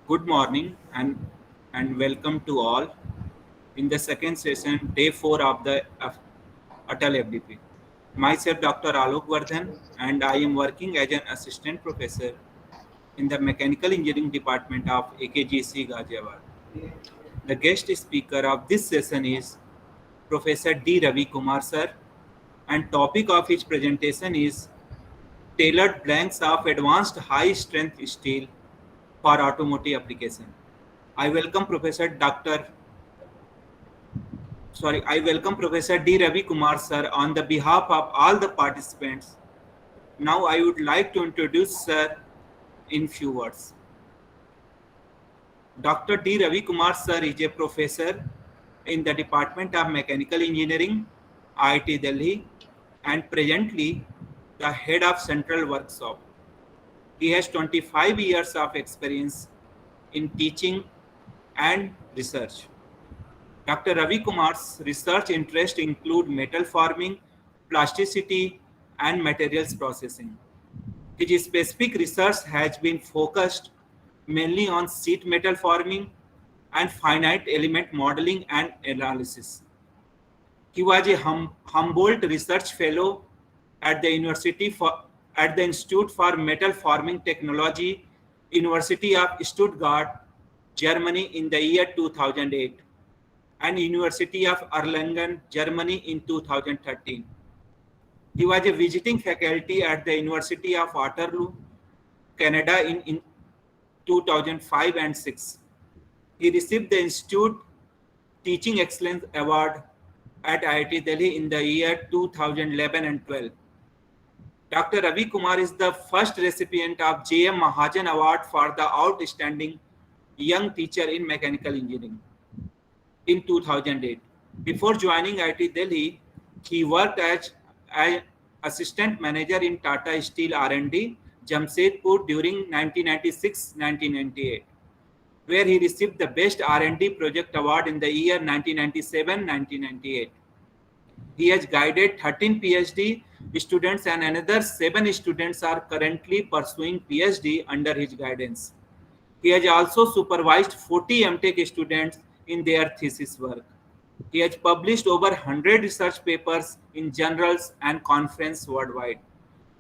Good morning and welcome to all in the second session, day 4 of the ATAL FDP. Myself, Dr. Alok Vardhan, and I am working as an assistant professor in the Mechanical Engineering Department of AKGC Ghaziabad. The guest speaker of this session is Professor D. Ravi Kumar sir, and topic of his presentation is tailored blanks of advanced high strength steel for automotive application. I welcome Professor Dr. I welcome Professor D. Ravi Kumar sir on the behalf of all the participants. Now I would like to introduce sir in few words. Dr. D. Ravi Kumar sir is a professor in the Department of Mechanical Engineering, IIT Delhi, and presently the head of Central Workshop. He has 25 years of experience in teaching and research. Dr. Ravi Kumar's research interests include metal forming, plasticity, and materials processing. His specific research has been focused mainly on sheet metal forming and finite element modeling and analysis. He was a Humboldt Research Fellow at the at the Institute for Metal Forming Technology, University of Stuttgart, Germany in the year 2008 and University of Erlangen, Germany in 2013. He was a visiting faculty at the University of Waterloo, Canada in 2005 and 6. He received the Institute Teaching Excellence Award at IIT Delhi in the year 2011 and 12. Dr. Ravi Kumar is the first recipient of J.M. Mahajan Award for the Outstanding Young Teacher in Mechanical Engineering in 2008. Before joining IIT Delhi, he worked as an assistant manager in Tata Steel R&D, Jamshedpur during 1996-1998, where he received the Best R&D Project Award in the year 1997-1998. He has guided 13 PhD students and another 7 students are currently pursuing PhD under his guidance. He has also supervised 40 MTech students in their thesis work. He has published over 100 research papers in journals and conferences worldwide.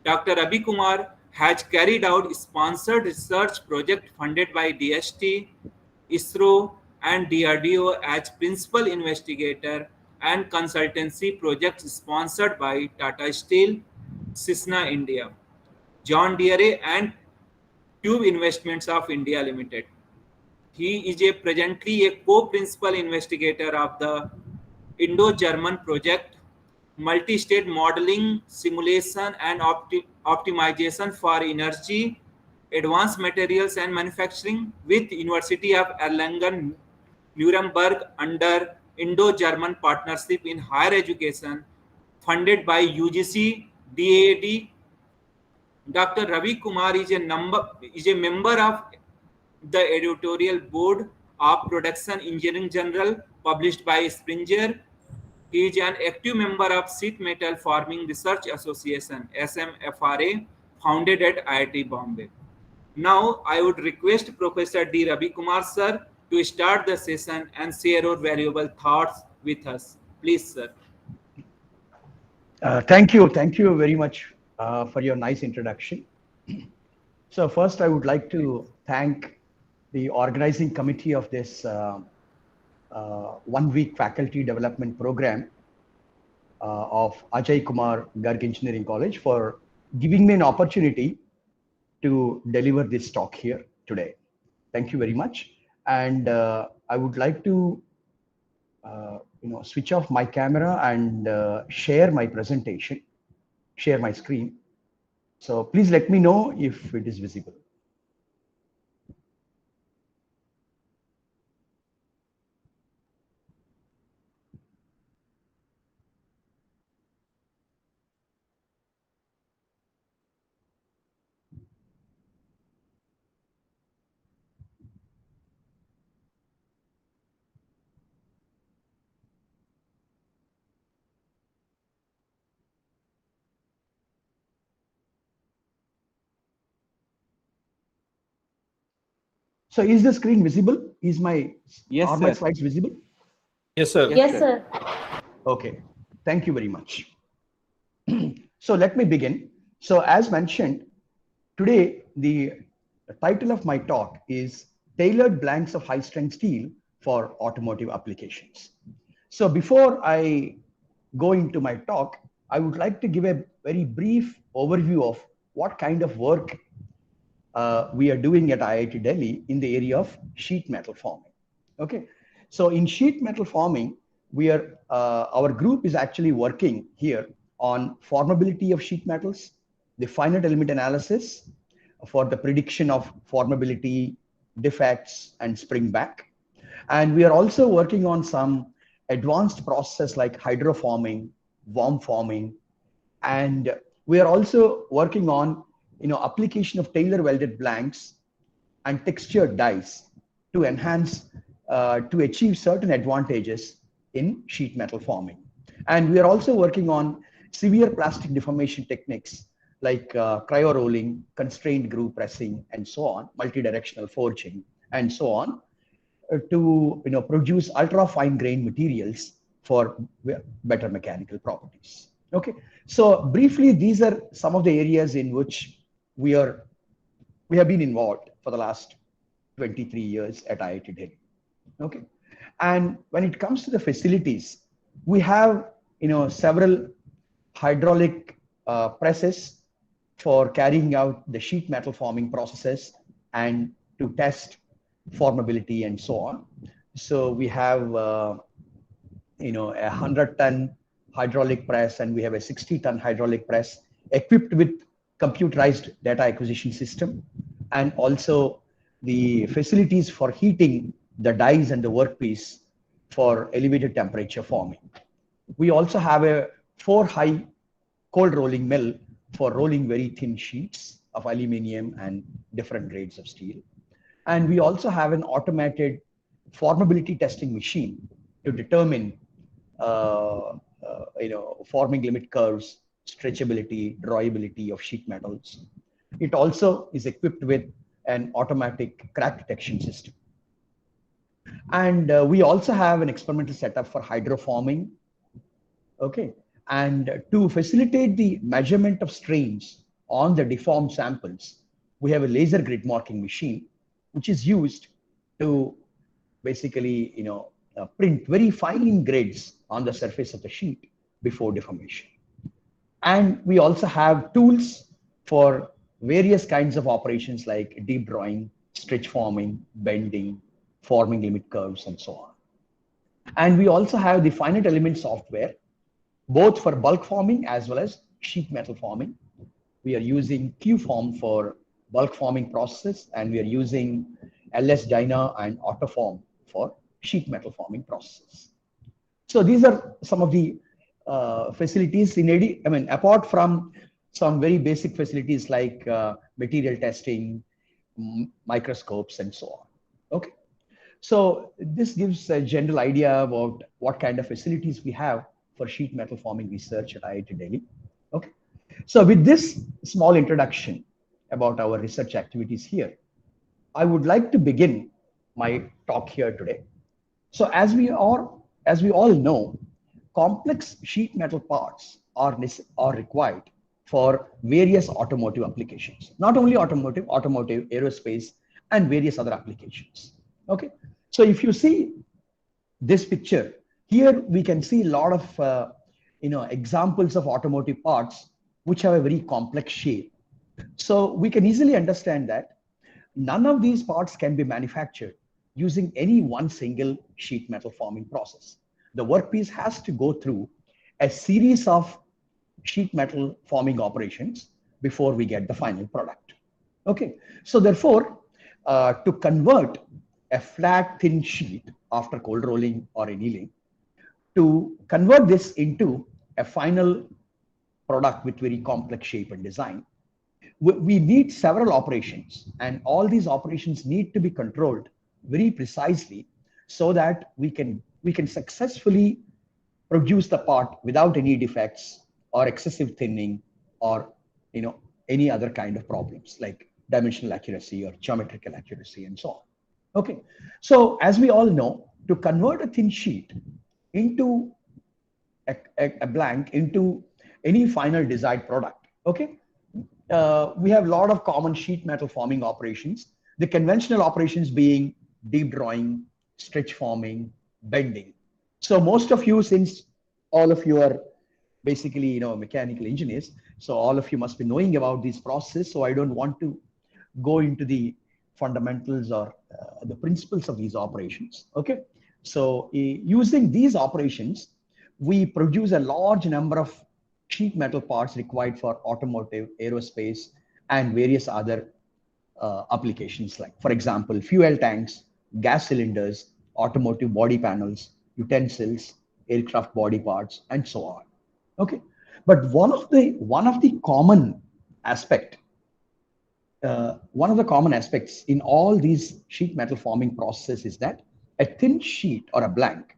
Dr. Ravi Kumar has carried out sponsored research projects funded by DST, ISRO, and DRDO as principal investigator and consultancy projects sponsored by Tata Steel, Cisna India, John Deere, and Tube Investments of India Limited. He is presently a co-principal investigator of the Indo-German project, multi-state modeling, simulation, and optimization for energy, advanced materials and manufacturing with University of Erlangen, Nuremberg under Indo-German Partnership in Higher Education, funded by UGC, DAAD. Dr. Ravi Kumar is a member of the editorial board of Production Engineering Journal published by Springer. He is an active member of Sheet Metal Forming Research Association SMFRA founded at IIT Bombay. Now I would request Professor D. Ravi Kumar sir to start the session and share our valuable thoughts with us. Please sir. Thank you very much for your nice introduction. So first, I would like to thank the organizing committee of this 1-week faculty development program of Ajay Kumar Garg Engineering College for giving me an opportunity to deliver this talk here today. Thank you very much. And I would like to switch off my camera and share my presentation, share my screen. So please let me know if it is visible. So is the screen visible? Yes, Are my sir. slides visible? Yes, sir. Yes, Yes, sir. sir. Okay, thank you very much. So let me begin. So as mentioned, today the title of my talk is Tailored Blanks of High Strength Steel for Automotive Applications. So before I go into my talk, I would like to give a very brief overview of what kind of work we are doing at IIT Delhi in the area of sheet metal forming. Okay, so in sheet metal forming, our group is actually working here on formability of sheet metals, the finite element analysis for the prediction of formability, defects, and spring back. And we are also working on some advanced processes like hydroforming, warm forming, and we are also working on application of Tailor welded blanks and textured dies to enhance to achieve certain advantages in sheet metal forming. And we are also working on severe plastic deformation techniques like cryo rolling, constrained groove pressing, and so on, multi-directional forging, and so on, to produce ultra fine grained materials for better mechanical properties. Okay, so briefly, these are some of the areas in which we have been involved for the last 23 years at IIT Delhi. Okay, and when it comes to the facilities, we have several hydraulic presses for carrying out the sheet metal forming processes and to test formability and so on. So we have a 100-ton hydraulic press, and we have a 60-ton hydraulic press equipped with computerized data acquisition system, and also the facilities for heating the dies and the workpiece for elevated temperature forming. We also have a 4-high cold rolling mill for rolling very thin sheets of aluminium and different grades of steel. And we also have an automated formability testing machine to determine forming limit curves, stretchability, drawability of sheet metals. It also is equipped with an automatic crack detection system. And we also have an experimental setup for hydroforming. Okay, and to facilitate the measurement of strains on the deformed samples, we have a laser grid marking machine, which is used to basically print very fine grids on the surface of the sheet before deformation. And we also have tools for various kinds of operations like deep drawing, stretch forming, bending, forming limit curves, and so on. And we also have the finite element software, both for bulk forming as well as sheet metal forming. We are using QForm for bulk forming processes, and we are using LS Dyna and Autoform for sheet metal forming processes. So these are some of the facilities apart from some very basic facilities like material testing, microscopes, and so on. Okay, so this gives a general idea about what kind of facilities we have for sheet metal forming research at IIT Delhi. Okay, so with this small introduction about our research activities here, I would like to begin my talk here today. So as we all know, complex sheet metal parts are required for various automotive applications. Not only automotive, aerospace, and various other applications. Okay, so if you see this picture here, we can see a lot of examples of automotive parts which have a very complex shape. So we can easily understand that none of these parts can be manufactured using any one single sheet metal forming process. The workpiece has to go through a series of sheet metal forming operations before we get the final product. Okay, so therefore, to convert a flat thin sheet after cold rolling or annealing, to convert this into a final product with very complex shape and design, we need several operations, and all these operations need to be controlled very precisely so that we can successfully produce the part without any defects or excessive thinning or any other kind of problems like dimensional accuracy or geometrical accuracy and so on. Okay, so as we all know, to convert a thin sheet into a blank into any final desired product, okay, we have a lot of common sheet metal forming operations. The conventional operations being deep drawing, stretch forming, bending. So most of you, since all of you are basically mechanical engineers, so all of you must be knowing about this process. So I don't want to go into the fundamentals or the principles of these operations. Okay, so using these operations, we produce a large number of sheet metal parts required for automotive, aerospace, and various other applications, like, for example, fuel tanks, gas cylinders, automotive body panels, utensils, aircraft body parts, and so on. Okay, but one of the common aspects in all these sheet metal forming processes is that a thin sheet or a blank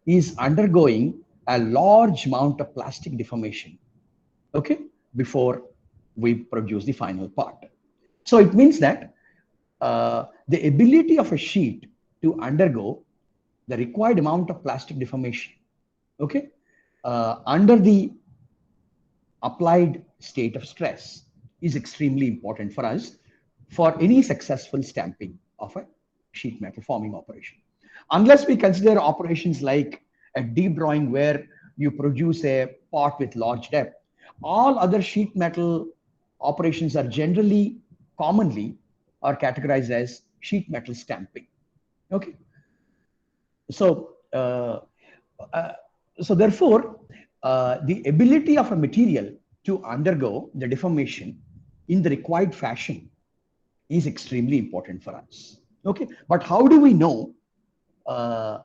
is undergoing a large amount of plastic deformation, okay, before we produce the final part. So it means that the ability of a sheet to undergo the required amount of plastic deformation, okay, under the applied state of stress is extremely important for us for any successful stamping of a sheet metal forming operation. Unless we consider operations like a deep drawing where you produce a part with large depth, all other sheet metal operations are generally commonly are categorized as sheet metal stamping. Okay, so uh, therefore, the ability of a material to undergo the deformation in the required fashion is extremely important for us. Okay, but how do we know uh,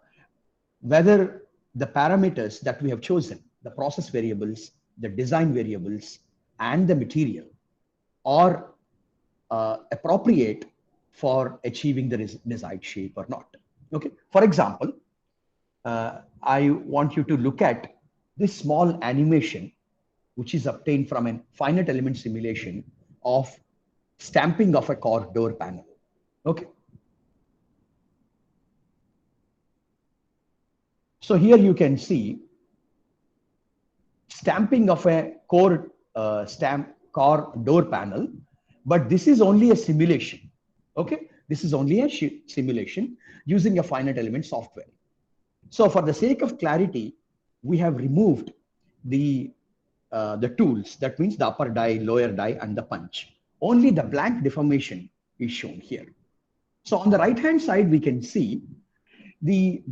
whether the parameters that we have chosen, the process variables, the design variables, and the material are appropriate for achieving the desired shape or not? Okay, for example, I want you to look at this small animation, which is obtained from a finite element simulation of stamping of a car door panel. Okay. So here you can see stamping of a core car door panel, but this is only a simulation. Okay, this is only a simulation using a finite element software. So for the sake of clarity, we have removed the tools. That means the upper die, lower die, and the punch. Only the blank deformation is shown here. So on the right hand side, we can see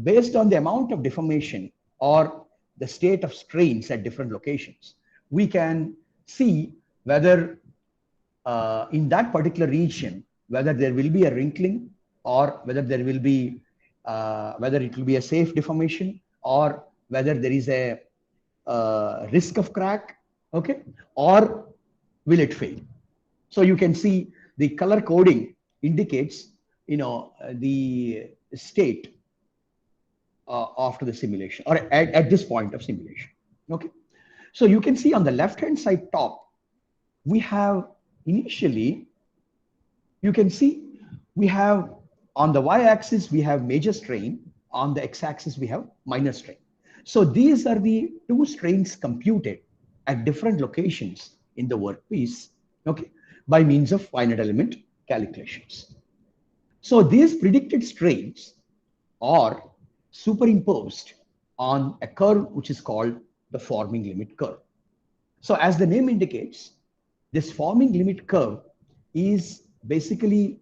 based on the amount of deformation or the state of strains at different locations, we can see whether in that particular region, whether there will be a wrinkling or whether there will be whether it will be a safe deformation or whether there is a risk of crack, okay, or will it fail. So you can see the color coding indicates the state after the simulation or at this point of simulation. Okay, so you can see on the left hand side top we have initially, you can see we have on the y-axis we have major strain, on the x-axis we have minor strain. So these are the two strains computed at different locations in the workpiece, okay, by means of finite element calculations. So these predicted strains are superimposed on a curve which is called the forming limit curve. So as the name indicates, this forming limit curve is basically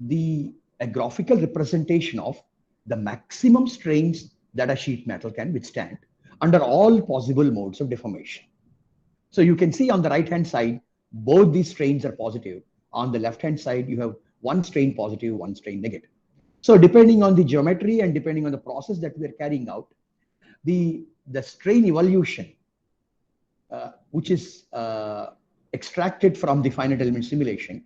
a graphical representation of the maximum strains that a sheet metal can withstand under all possible modes of deformation. So you can see on the right hand side, both these strains are positive. On the left hand side, you have one strain positive, one strain negative. So depending on the geometry and depending on the process that we are carrying out, the strain evolution, which is extracted from the finite element simulation,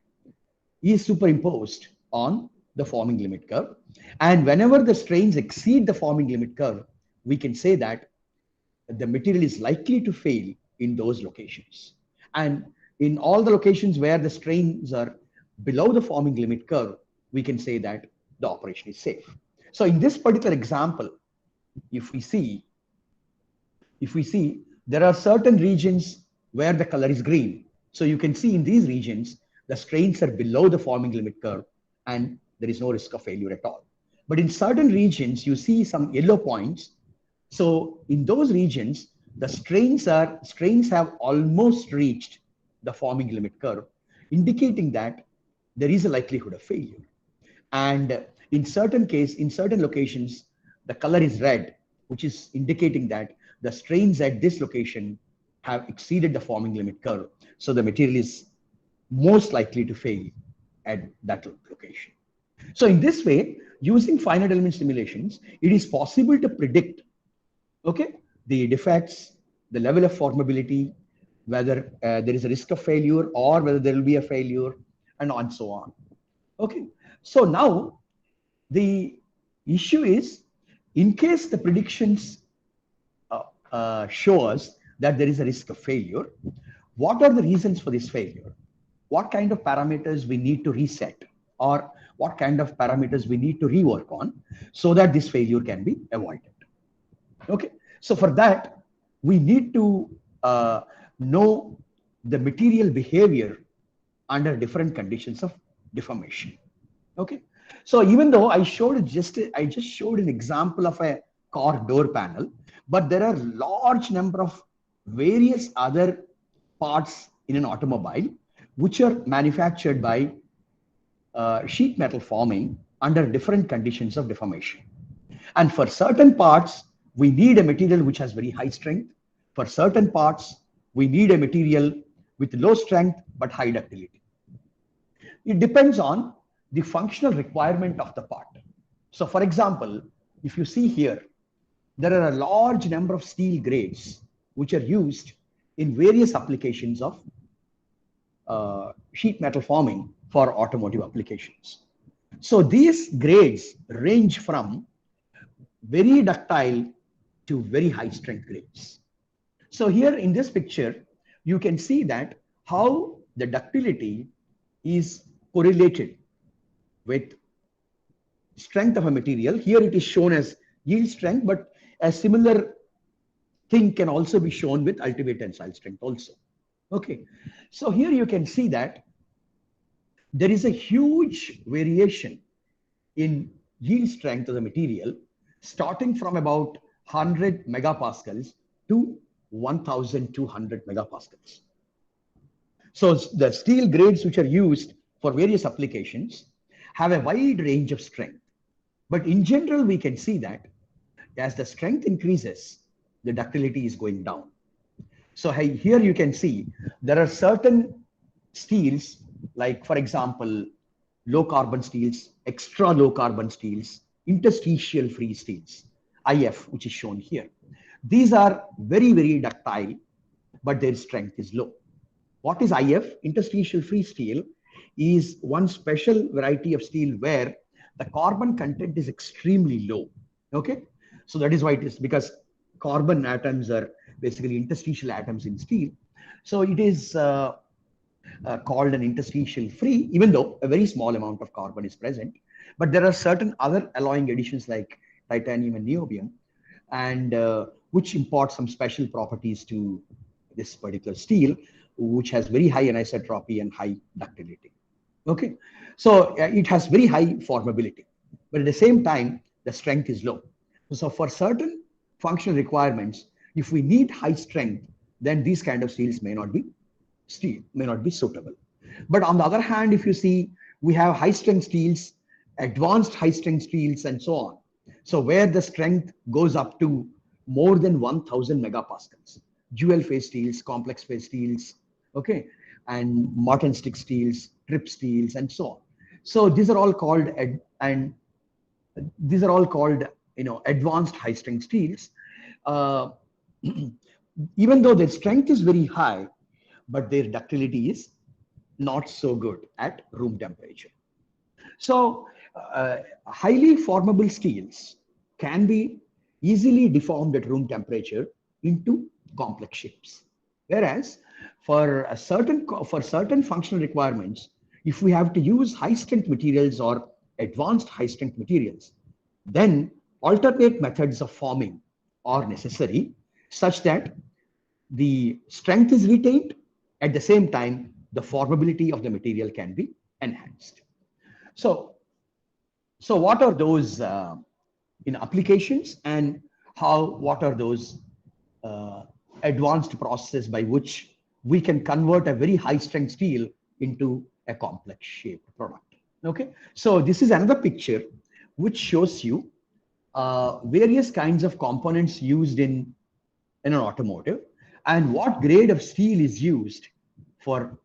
is superimposed on the forming limit curve. And whenever the strains exceed the forming limit curve, we can say that the material is likely to fail in those locations. And in all the locations where the strains are below the forming limit curve, we can say that the operation is safe. So in this particular example, if we see, there are certain regions where the color is green. So you can see in these regions, the strains are below the forming limit curve and there is no risk of failure at all. But in certain regions, you see some yellow points. So in those regions, the strains have almost reached the forming limit curve, indicating that there is a likelihood of failure. And in certain locations, the color is red, which is indicating that the strains at this location have exceeded the forming limit curve. So the material is most likely to fail at that location. So in this way, using finite element simulations, it is possible to predict, okay, the defects, the level of formability, whether there is a risk of failure or whether there will be a failure, and so on. Okay, so now the issue is, in case the predictions show us that there is a risk of failure, what are the reasons for this failure? What kind of parameters we need to reset, or what kind of parameters we need to rework on so that this failure can be avoided? Okay, so for that, we need to know the material behavior under different conditions of deformation. Okay, so even though I just showed an example of a car door panel, but there are large number of various other parts in an automobile which are manufactured by sheet metal forming under different conditions of deformation. And for certain parts, we need a material which has very high strength. For certain parts, we need a material with low strength but high ductility. It depends on the functional requirement of the part. So for example, if you see here, there are a large number of steel grades which are used in various applications of sheet metal forming for automotive applications. So these grades range from very ductile to very high strength grades. So here in this picture, you can see that how the ductility is correlated with strength of a material. Here it is shown as yield strength, but a similar thing can also be shown with ultimate tensile strength also. Okay, so here you can see that there is a huge variation in yield strength of the material, starting from about 100 megapascals to 1200 megapascals. So the steel grades which are used for various applications have a wide range of strength. But in general, we can see that as the strength increases, the ductility is going down. So here you can see there are certain steels, like for example, low carbon steels, extra low carbon steels, interstitial free steels, IF, which is shown here. These are very, very ductile, but their strength is low. What is IF? Interstitial free steel is one special variety of steel where the carbon content is extremely low. Okay, so that is why it is, because carbon atoms are basically interstitial atoms in steel. So it is called an interstitial free, even though a very small amount of carbon is present. But there are certain other alloying additions like titanium and niobium, and which impart some special properties to this particular steel, which has very high anisotropy and high ductility. Okay, so it has very high formability, but at the same time, the strength is low. So for certain functional requirements, if we need high strength, then these kind of steels may not be suitable. But on the other hand, if you see, we have high strength steels, advanced high strength steels, and so on. So where the strength goes up to more than 1000 megapascals, dual phase steels, complex phase steels, okay, and Martin stick steels, trip steels, and so on. So these are all called advanced high strength steels. Even though their strength is very high, but their ductility is not so good at room temperature. So highly formable steels can be easily deformed at room temperature into complex shapes. Whereas for certain functional requirements, if we have to use high strength materials or advanced high strength materials, then alternate methods of forming are necessary such that the strength is retained. At the same time, the formability of the material can be enhanced. So, what are those in applications, and what are those uh, advanced processes by which we can convert a very high strength steel into a complex shaped product? Okay, so this is another picture which shows you various kinds of components used in an automotive, and what grade of steel is used for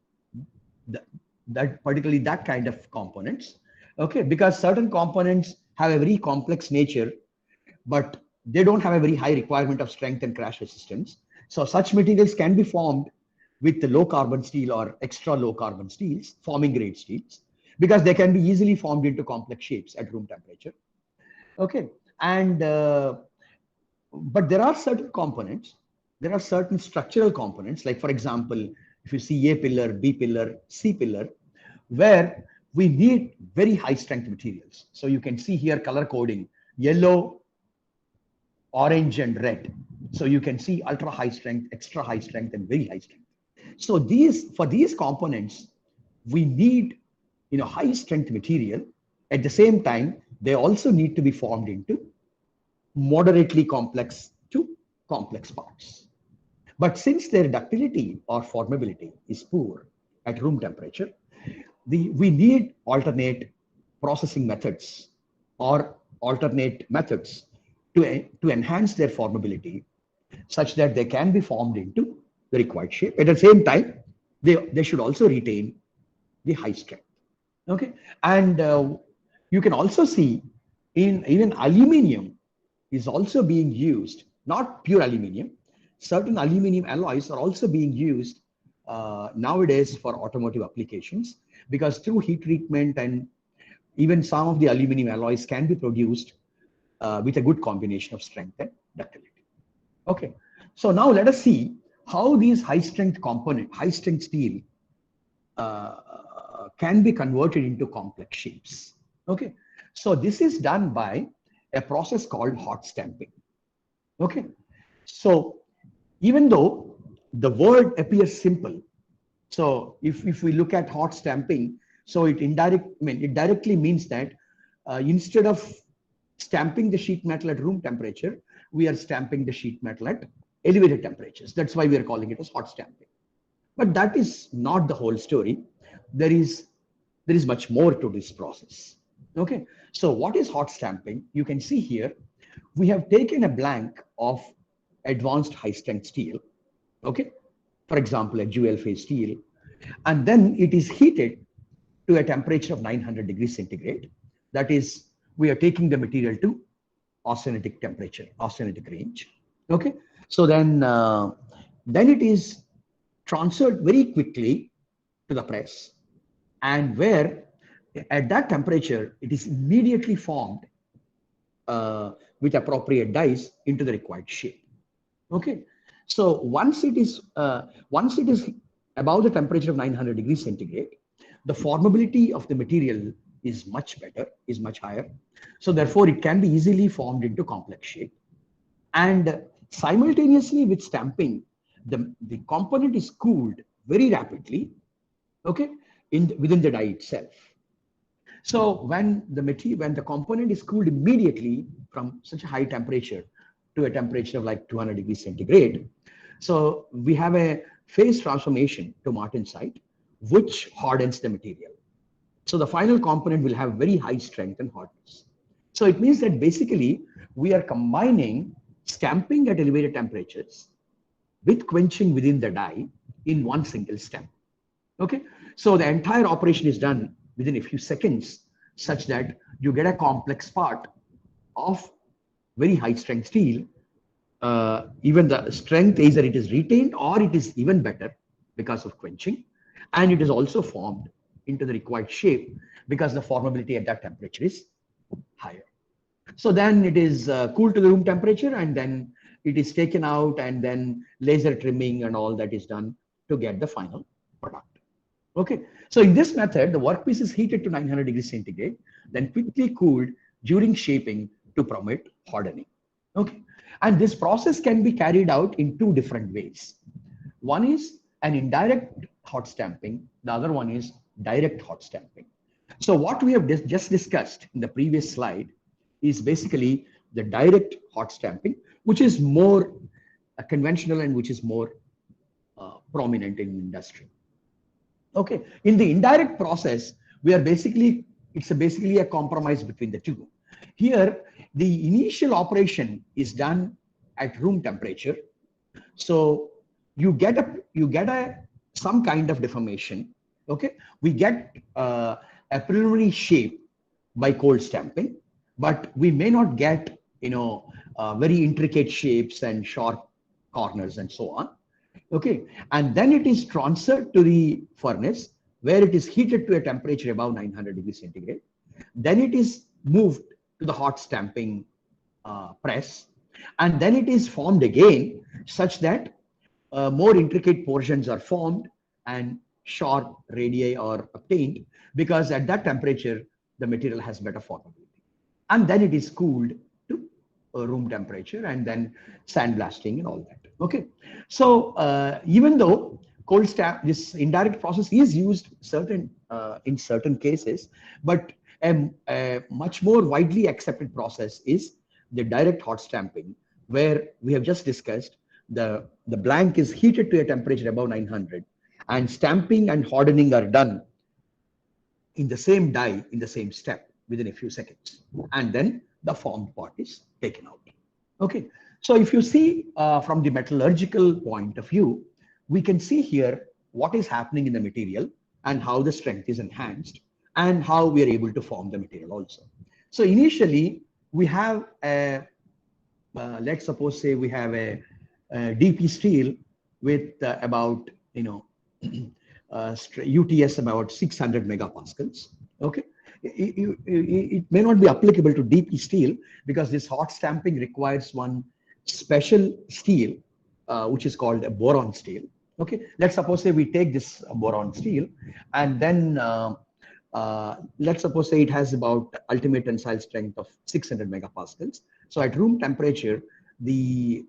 the, that particularly that kind of components. Okay, because certain components have a very complex nature, but they don't have a very high requirement of strength and crash resistance. So such materials can be formed with the low carbon steel or extra low carbon steels, forming grade steels, because they can be easily formed into complex shapes at room temperature. Okay, and but there are certain components, there are certain structural components, like for example, if you see A pillar, B pillar, C pillar, where we need very high strength materials. So you can see here color coding, yellow, orange, and red. So you can see ultra high strength, extra high strength, and very high strength. So for these components, we need high strength material. At the same time, they also need to be formed into moderately complex to complex parts. But since their ductility or formability is poor at room temperature, we need alternate processing methods or alternate methods to enhance their formability such that they can be formed into the required shape. At the same time, they should also retain the high strength. Okay, and you can also see in even aluminium is also being used, not pure aluminium. Certain aluminium alloys are also being used nowadays for automotive applications, because through heat treatment and even some of the aluminium alloys can be produced with a good combination of strength and ductility. Okay, so now let us see how these high strength steel can be converted into complex shapes. Okay, so this is done by a process called hot stamping. Okay, so even though the word appears simple, so if we look at hot stamping, so it directly means that instead of stamping the sheet metal at room temperature, we are stamping the sheet metal at elevated temperatures. That's why we are calling it as hot stamping. But that is not the whole story. There is much more to this process. Okay, so what is hot stamping? You can see here, we have taken a blank of advanced high strength steel. Okay, for example, a dual phase steel, and then it is heated to a temperature of 900 degrees centigrade. That is, we are taking the material to austenitic temperature, austenitic range. Okay, so then it is transferred very quickly to the press, and where at that temperature it is immediately formed with appropriate dies into the required shape. Okay, so once it is above the temperature of 900 degrees centigrade, the formability of the material is much better, is much higher. So therefore, it can be easily formed into complex shape. And simultaneously with stamping, the component is cooled very rapidly, okay, within the die itself. So when the component is cooled immediately from such a high temperature to a temperature of like 200 degrees centigrade, so we have a phase transformation to martensite, which hardens the material. So the final component will have very high strength and hardness. So it means that basically we are combining stamping at elevated temperatures with quenching within the die in one single step. Okay, so the entire operation is done within a few seconds, such that you get a complex part of very high strength steel. Even the strength, either it is retained or it is even better because of quenching, and it is also formed into the required shape because the formability at that temperature is higher. So then it is cooled to the room temperature, and then it is taken out, and then laser trimming and all that is done to get the final product. Okay, so in this method, the workpiece is heated to 900 degrees centigrade, then quickly cooled during shaping to promote hardening. Okay, and this process can be carried out in two different ways. One is an indirect hot stamping, the other one is direct hot stamping. So what we have just discussed in the previous slide is basically the direct hot stamping, which is more conventional and which is more prominent in industry. Okay, in the indirect process, we are basically, it's basically a compromise between the two. Here, the initial operation is done at room temperature. So you get a some kind of deformation. Okay, we get a preliminary shape by cold stamping, but we may not get very intricate shapes and sharp corners and so on. Okay, and then it is transferred to the furnace where it is heated to a temperature above 900 degrees centigrade. Then it is moved to the hot stamping press, and then it is formed again such that more intricate portions are formed and sharp radii are obtained, because at that temperature the material has better formability. And then it is cooled to room temperature and then sandblasting and all that. Okay, so even though cold stamp, this indirect process is used in certain cases, but a much more widely accepted process is the direct hot stamping, where we have just discussed the blank is heated to a temperature above 900 and stamping and hardening are done in the same die in the same step within a few seconds, and then the formed part is taken out. Okay, so if you see from the metallurgical point of view, we can see here what is happening in the material and how the strength is enhanced and how we are able to form the material also. So initially we have a let's suppose say we have a DP steel with about UTS about 600 megapascals. Okay, it may not be applicable to DP steel because this hot stamping requires one special steel which is called a boron steel. Okay, let's suppose say we take this boron steel and then let's suppose say it has about ultimate tensile strength of 600 megapascals. So at room temperature, the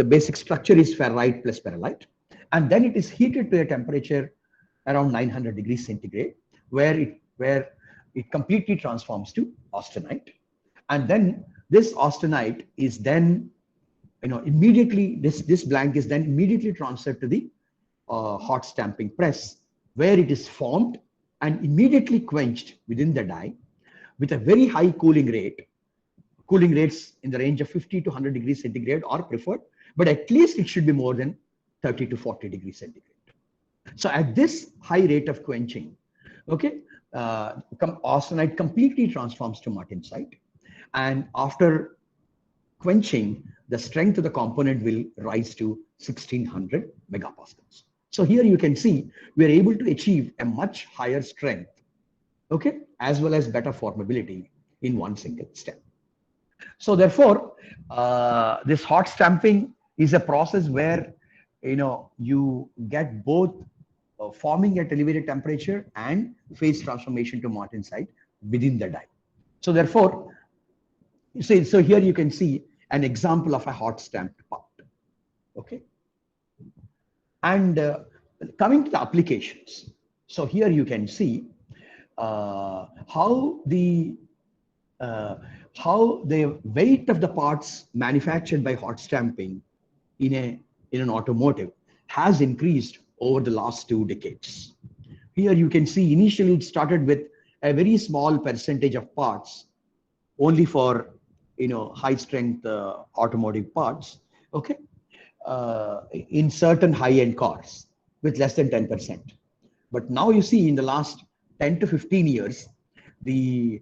basic structure is ferrite plus perlite, and then it is heated to a temperature around 900 degrees centigrade, where it completely transforms to austenite, and then this austenite is then immediately this blank is then immediately transferred to the hot stamping press, where it is formed and immediately quenched within the die with a very high cooling rate. Cooling rates in the range of 50 to 100 degrees centigrade are preferred, but at least it should be more than 30 to 40 degrees centigrade. So at this high rate of quenching, okay, austenite completely transforms to martensite, and after quenching, the strength of the component will rise to 1600 megapascals. So here you can see we are able to achieve a much higher strength, okay, as well as better formability in one single step. So therefore, this hot stamping is a process where you get both forming at elevated temperature and phase transformation to martensite within the die. So therefore, so here you can see an example of a hot stamped part. Okay, and coming to the applications. So here you can see how the weight of the parts manufactured by hot stamping in an automotive has increased over the last 2 decades. Here you can see initially it started with a very small percentage of parts only for high strength automotive parts, okay, in certain high-end cars with less than 10%. But now you see in the last 10 to 15 years, the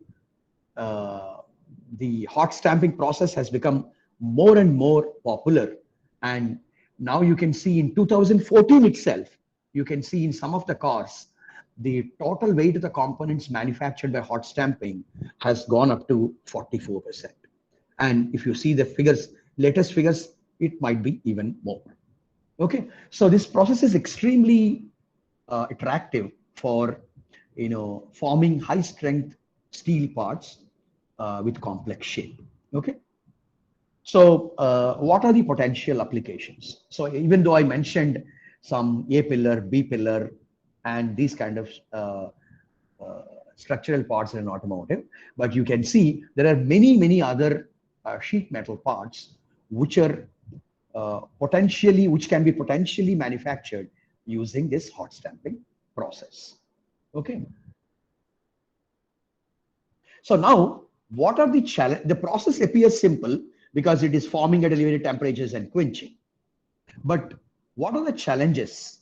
hot stamping process has become more and more popular, and now you can see in 2014 itself, you can see in some of the cars, the total weight of the components manufactured by hot stamping has gone up to 44%. And if you see the figures, latest figures, it might be even more. Okay, so this process is extremely attractive for forming high strength steel parts with complex shape. Okay, so what are the potential applications? So even though I mentioned some A pillar, B pillar, and these kind of uh, structural parts in an automotive, but you can see there are many other sheet metal parts which are which can be potentially manufactured using this hot stamping process. Okay. So now, what are the challenge? The process appears simple because it is forming at elevated temperatures and quenching. But what are the challenges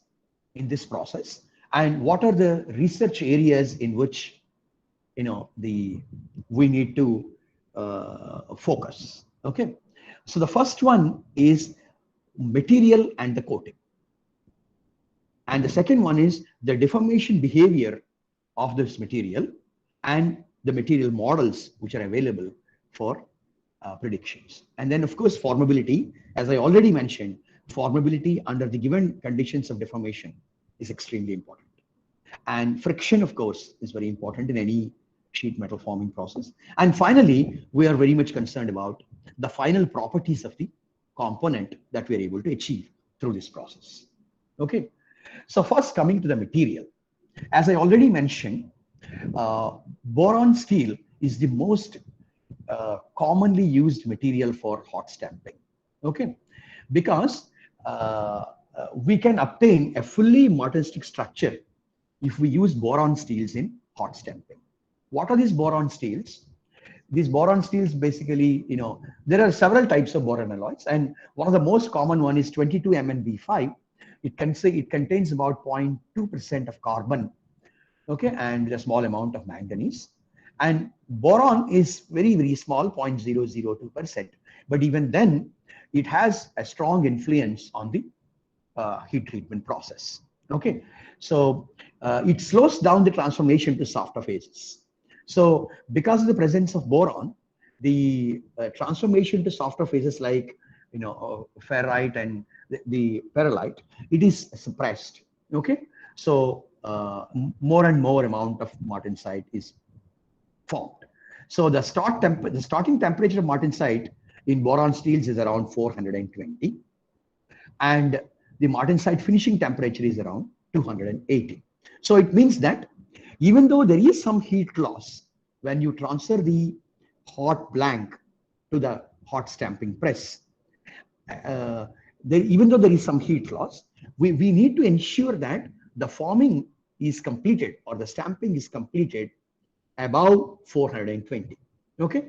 in this process, and what are the research areas in which the we need to focus? Okay. So the first one is material and the coating. And the second one is the deformation behavior of this material and the material models which are available for predictions. And then, of course, formability. As I already mentioned, formability under the given conditions of deformation is extremely important. And friction, of course, is very important in any sheet metal forming process. And finally, we are very much concerned about the final properties of the component that we are able to achieve through this process. Okay. So first, coming to the material, as I already mentioned, boron steel is the most commonly used material for hot stamping. Okay, because we can obtain a fully martensitic structure if we use boron steels in hot stamping. What are these boron steels? These boron steels basically, there are several types of boron alloys, and one of the most common one is 22 MnB5. It contains about 0.2% of carbon, okay, and a small amount of manganese. And boron is very small, 0.002%. But even then, it has a strong influence on the heat treatment process. Okay, so it slows down the transformation to softer phases. So because of the presence of boron, the transformation to softer phases like ferrite and the perlite, it is suppressed. Okay, so more and more amount of martensite is formed. So the starting temperature of martensite in boron steels is around 420, and the martensite finishing temperature is around 280. So it means that even though there is some heat loss when you transfer the hot blank to the hot stamping press, even though there is some heat loss, we need to ensure that the forming is completed or the stamping is completed above 420. Okay,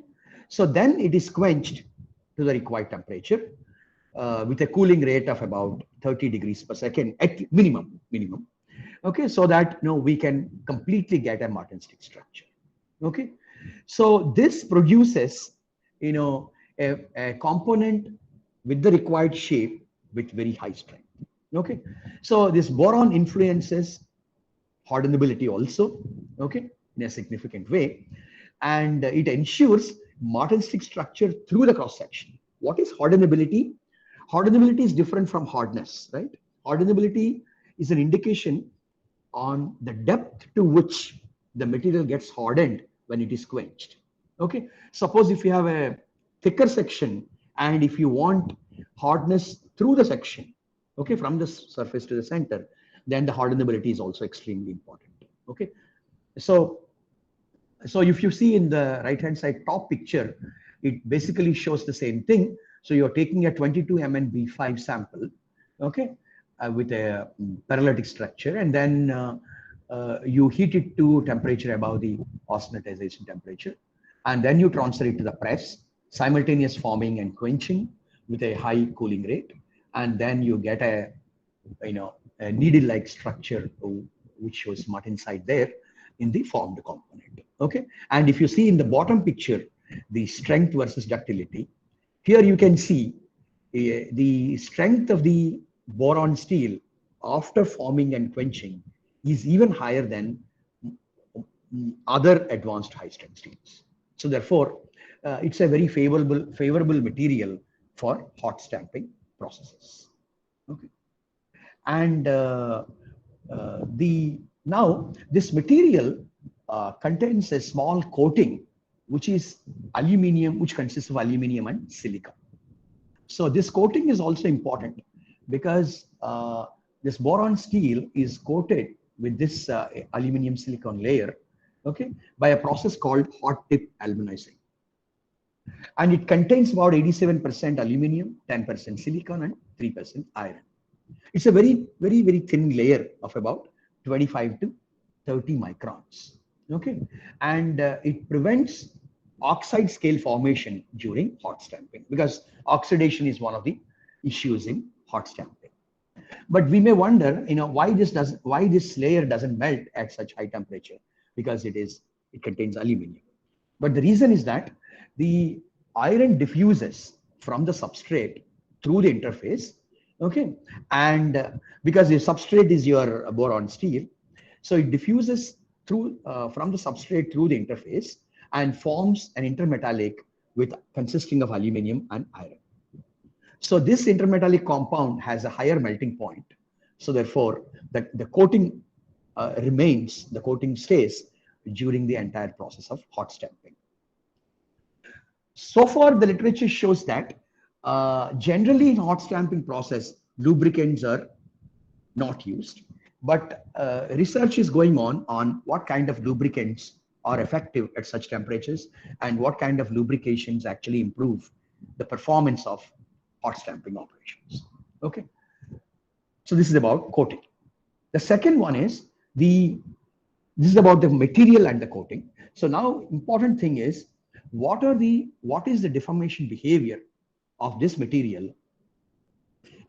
so then it is quenched to the required temperature with a cooling rate of about 30 degrees per second at minimum. Okay, so that we can completely get a martensitic structure. Okay, so this produces a component with the required shape with very high strength. Okay, so this boron influences hardenability also, okay, in a significant way, and it ensures martensitic structure through the cross section. What is hardenability? Hardenability is different from hardness, right? Hardenability is an indication on the depth to which the material gets hardened when it is quenched. Okay, suppose if you have a thicker section and if you want hardness through the section, okay, from the surface to the center, then the hardenability is also extremely important. Okay, so if you see in the right hand side top picture, it basically shows the same thing. So you're taking a 22 MnB5 sample, okay, with a paralytic structure, and then you heat it to temperature above the austenitization temperature, and then you transfer it to the press, simultaneous forming and quenching with a high cooling rate, and then you get a needle-like structure which shows martensite there in the formed component. Okay, and if you see in the bottom picture the strength versus ductility, here you can see the strength of the boron steel after forming and quenching is even higher than other advanced high strength steels. So therefore, it's a very favorable material for hot stamping processes. Okay. And now this material contains a small coating, which is aluminium, which consists of aluminium and silica. So this coating is also important because this boron steel is coated with this aluminium silicon layer, okay, by a process called hot dip aluminizing. And it contains about 87% aluminium, 10% silicon, and 3% iron. It's a very thin layer of about 25 to 30 microns. Okay, and it prevents oxide scale formation during hot stamping, because oxidation is one of the issues in hot stamping. But we may wonder, why this layer doesn't melt at such high temperature, because it contains aluminium. But the reason is that the iron diffuses from the substrate through the interface, okay, and because the substrate is your boron steel, so it diffuses through from the substrate through the interface and forms an intermetallic consisting of aluminium and iron. So this intermetallic compound has a higher melting point. So therefore, the coating the coating stays during the entire process of hot stamping. So far, the literature shows that generally in hot stamping process, lubricants are not used, but research is going on what kind of lubricants are effective at such temperatures and what kind of lubrications actually improve the performance of hot stamping operations. Okay, so this is about coating. The second one is this is about the material and the coating. So now important thing is what is the deformation behavior of this material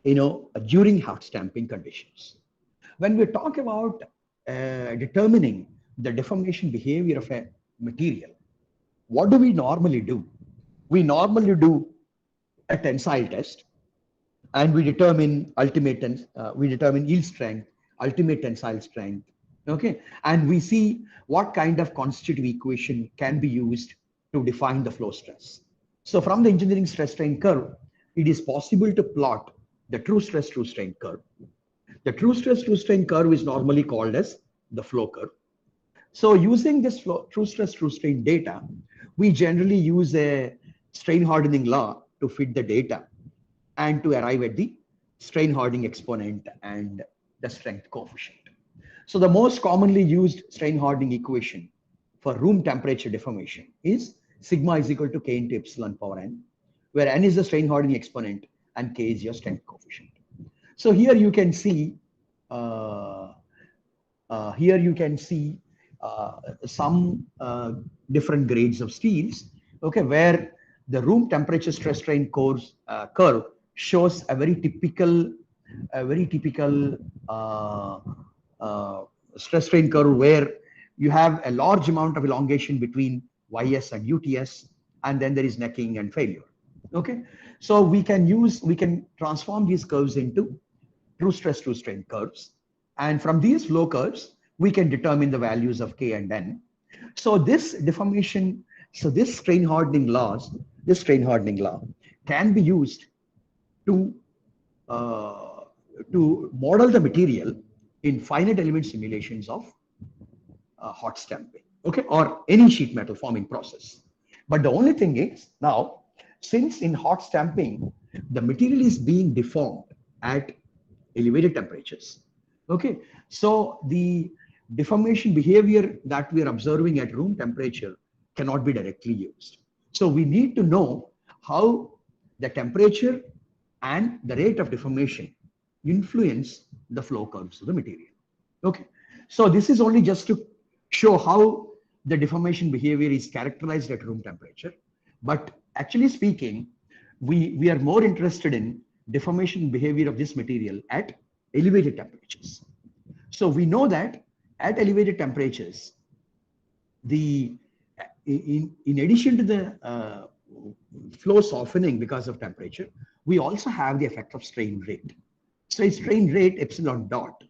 during hot stamping conditions. When we talk about determining the deformation behavior of a material, what do we normally do? We normally do a tensile test, and we determine yield strength, ultimate tensile strength, okay, and we see what kind of constitutive equation can be used to define the flow stress. So from the engineering stress strain curve, it is possible to plot the true stress true strain curve. The true stress true strain curve is normally called as the flow curve. So using this true stress true strain data, we generally use a strain hardening law to fit the data and to arrive at the strain hardening exponent and the strength coefficient. So the most commonly used strain hardening equation for room temperature deformation is sigma is equal to k into epsilon power n, where n is the strain hardening exponent and k is your strength coefficient. So here you can see some different grades of steels, okay, where the room temperature stress strain curve shows a very typical stress strain curve where you have a large amount of elongation between YS and UTS, and then there is necking and failure. Okay, so we can transform these curves into true stress true strain curves, and from these flow curves we can determine the values of K and N. So this strain hardening law can be used to model the material in finite element simulations of hot stamping, okay, or any sheet metal forming process. But the only thing is, now, since in hot stamping the material is being deformed at elevated temperatures, okay, so the deformation behavior that we are observing at room temperature cannot be directly used. So we need to know how the temperature and the rate of deformation influence the flow curves of the material. Okay, so this is only just to show how the deformation behavior is characterized at room temperature, but actually speaking, we are more interested in deformation behavior of this material at elevated temperatures. So we know that at elevated temperatures, in addition to the flow softening because of temperature, we also have the effect of strain rate. So strain rate epsilon dot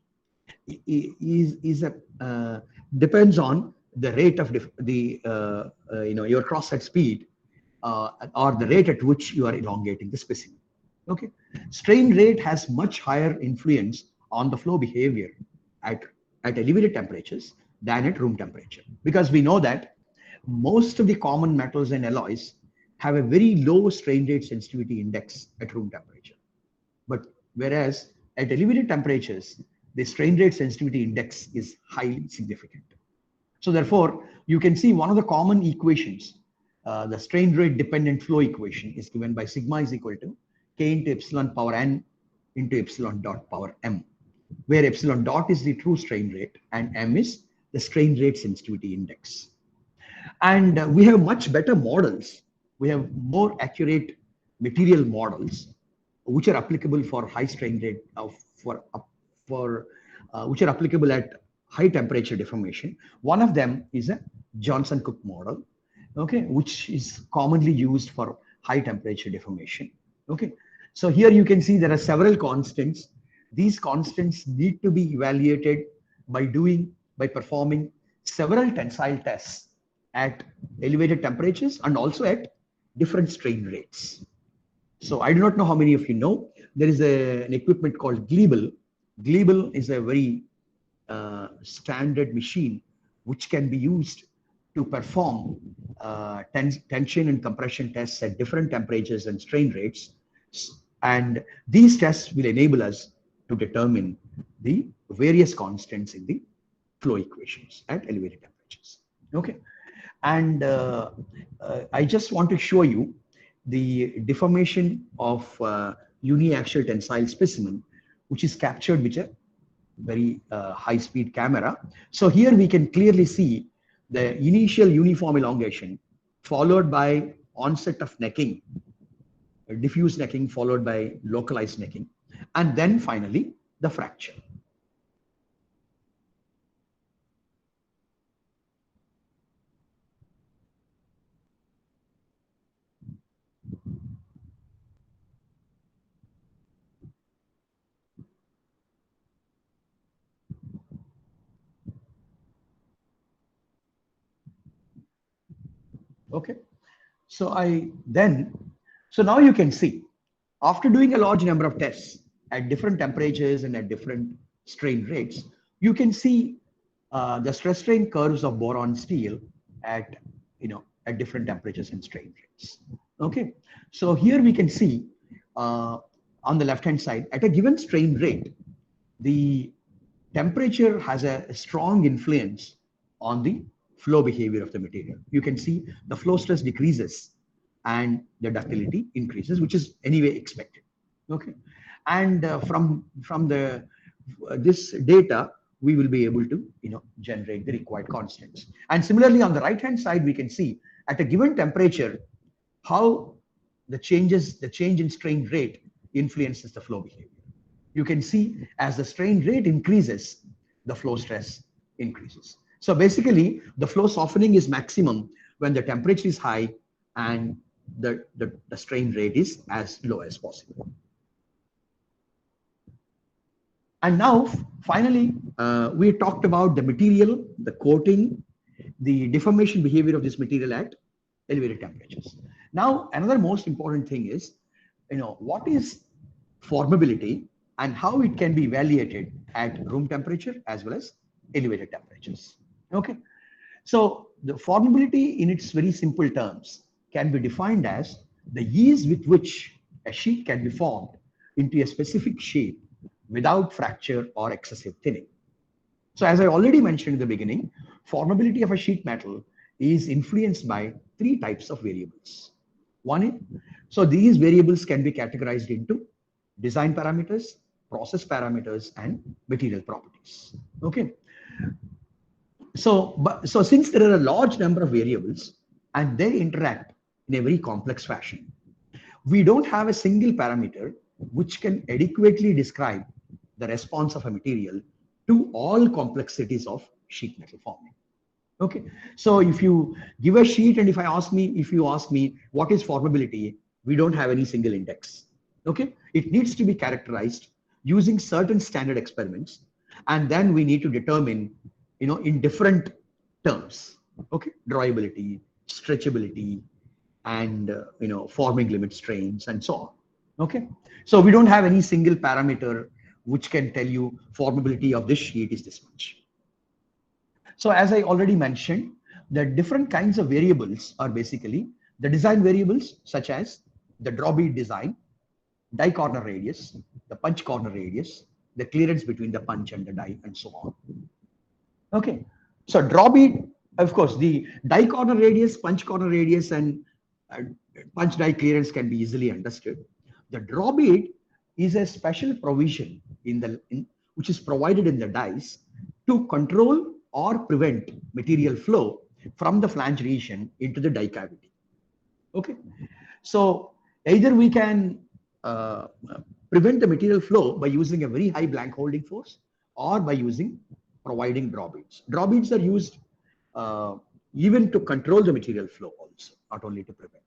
depends on the rate of your cross-head speed or the rate at which you are elongating the specimen. Okay, strain rate has much higher influence on the flow behavior at elevated temperatures than at room temperature, because we know that most of the common metals and alloys have a very low strain rate sensitivity index at room temperature. But whereas at elevated temperatures, the strain rate sensitivity index is highly significant. So therefore, you can see one of the common equations, the strain rate dependent flow equation, is given by sigma is equal to K into epsilon power n into epsilon dot power m, where epsilon dot is the true strain rate and m is the strain rate sensitivity index. And we have much better models. We have more accurate material models which are applicable for high strain rate which are applicable at high temperature deformation. One of them is a Johnson-Cook model, okay, which is commonly used for high temperature deformation. Okay, so here you can see there are several constants. These constants need to be evaluated by performing several tensile tests at elevated temperatures and also at different strain rates. So I do not know how many of you know, there is an equipment called Gleeble. Gleeble is a very standard machine which can be used to perform tension and compression tests at different temperatures and strain rates. And these tests will enable us to determine the various constants in the flow equations at elevated temperatures. Okay, and I just want to show you the deformation of uniaxial tensile specimen, which is captured with a very high-speed camera. So here we can clearly see the initial uniform elongation followed by onset of necking, diffuse necking followed by localized necking, and then finally the fracture. Okay, so now you can see, after doing a large number of tests at different temperatures and at different strain rates, you can see the stress strain curves of boron steel at different temperatures and strain rates. Okay, so here we can see on the left hand side, at a given strain rate, the temperature has a strong influence on the flow behavior of the material. You can see the flow stress decreases and the ductility increases, which is anyway expected. Okay, and from this data, we will be able to generate the required constants. And similarly, on the right hand side, we can see at a given temperature how the change in strain rate influences the flow behavior. You can see as the strain rate increases, the flow stress increases. So basically, the flow softening is maximum when the temperature is high and the strain rate is as low as possible. And now, finally, we talked about the material, the coating, the deformation behavior of this material at elevated temperatures. Now, another most important thing is, what is formability and how it can be evaluated at room temperature as well as elevated temperatures. Okay, so the formability in its very simple terms can be defined as the ease with which a sheet can be formed into a specific shape without fracture or excessive thinning. So as I already mentioned in the beginning, formability of a sheet metal is influenced by three types of variables. So these variables can be categorized into design parameters, process parameters, and material properties. Okay. So since there are a large number of variables and they interact in a very complex fashion, we don't have a single parameter which can adequately describe the response of a material to all complexities of sheet metal forming. Okay, so if you give a sheet and if you ask me what is formability, we don't have any single index. Okay, it needs to be characterized using certain standard experiments, and then we need to determine, in different terms. Okay, drawability, stretchability, and forming limit strains and so on. Okay, so we don't have any single parameter which can tell you formability of this sheet is this much. So as I already mentioned, the different kinds of variables are basically the design variables such as the draw bead design, die corner radius, the punch corner radius, the clearance between the punch and the die, and so on. Okay, so draw bead, of course, the die corner radius, punch corner radius, and punch die clearance can be easily understood. The draw bead is a special provision which is provided in the dies to control or prevent material flow from the flange region into the die cavity. Okay, so either we can prevent the material flow by using a very high blank holding force or by providing draw beads. Draw beads are used even to control the material flow also, not only to prevent.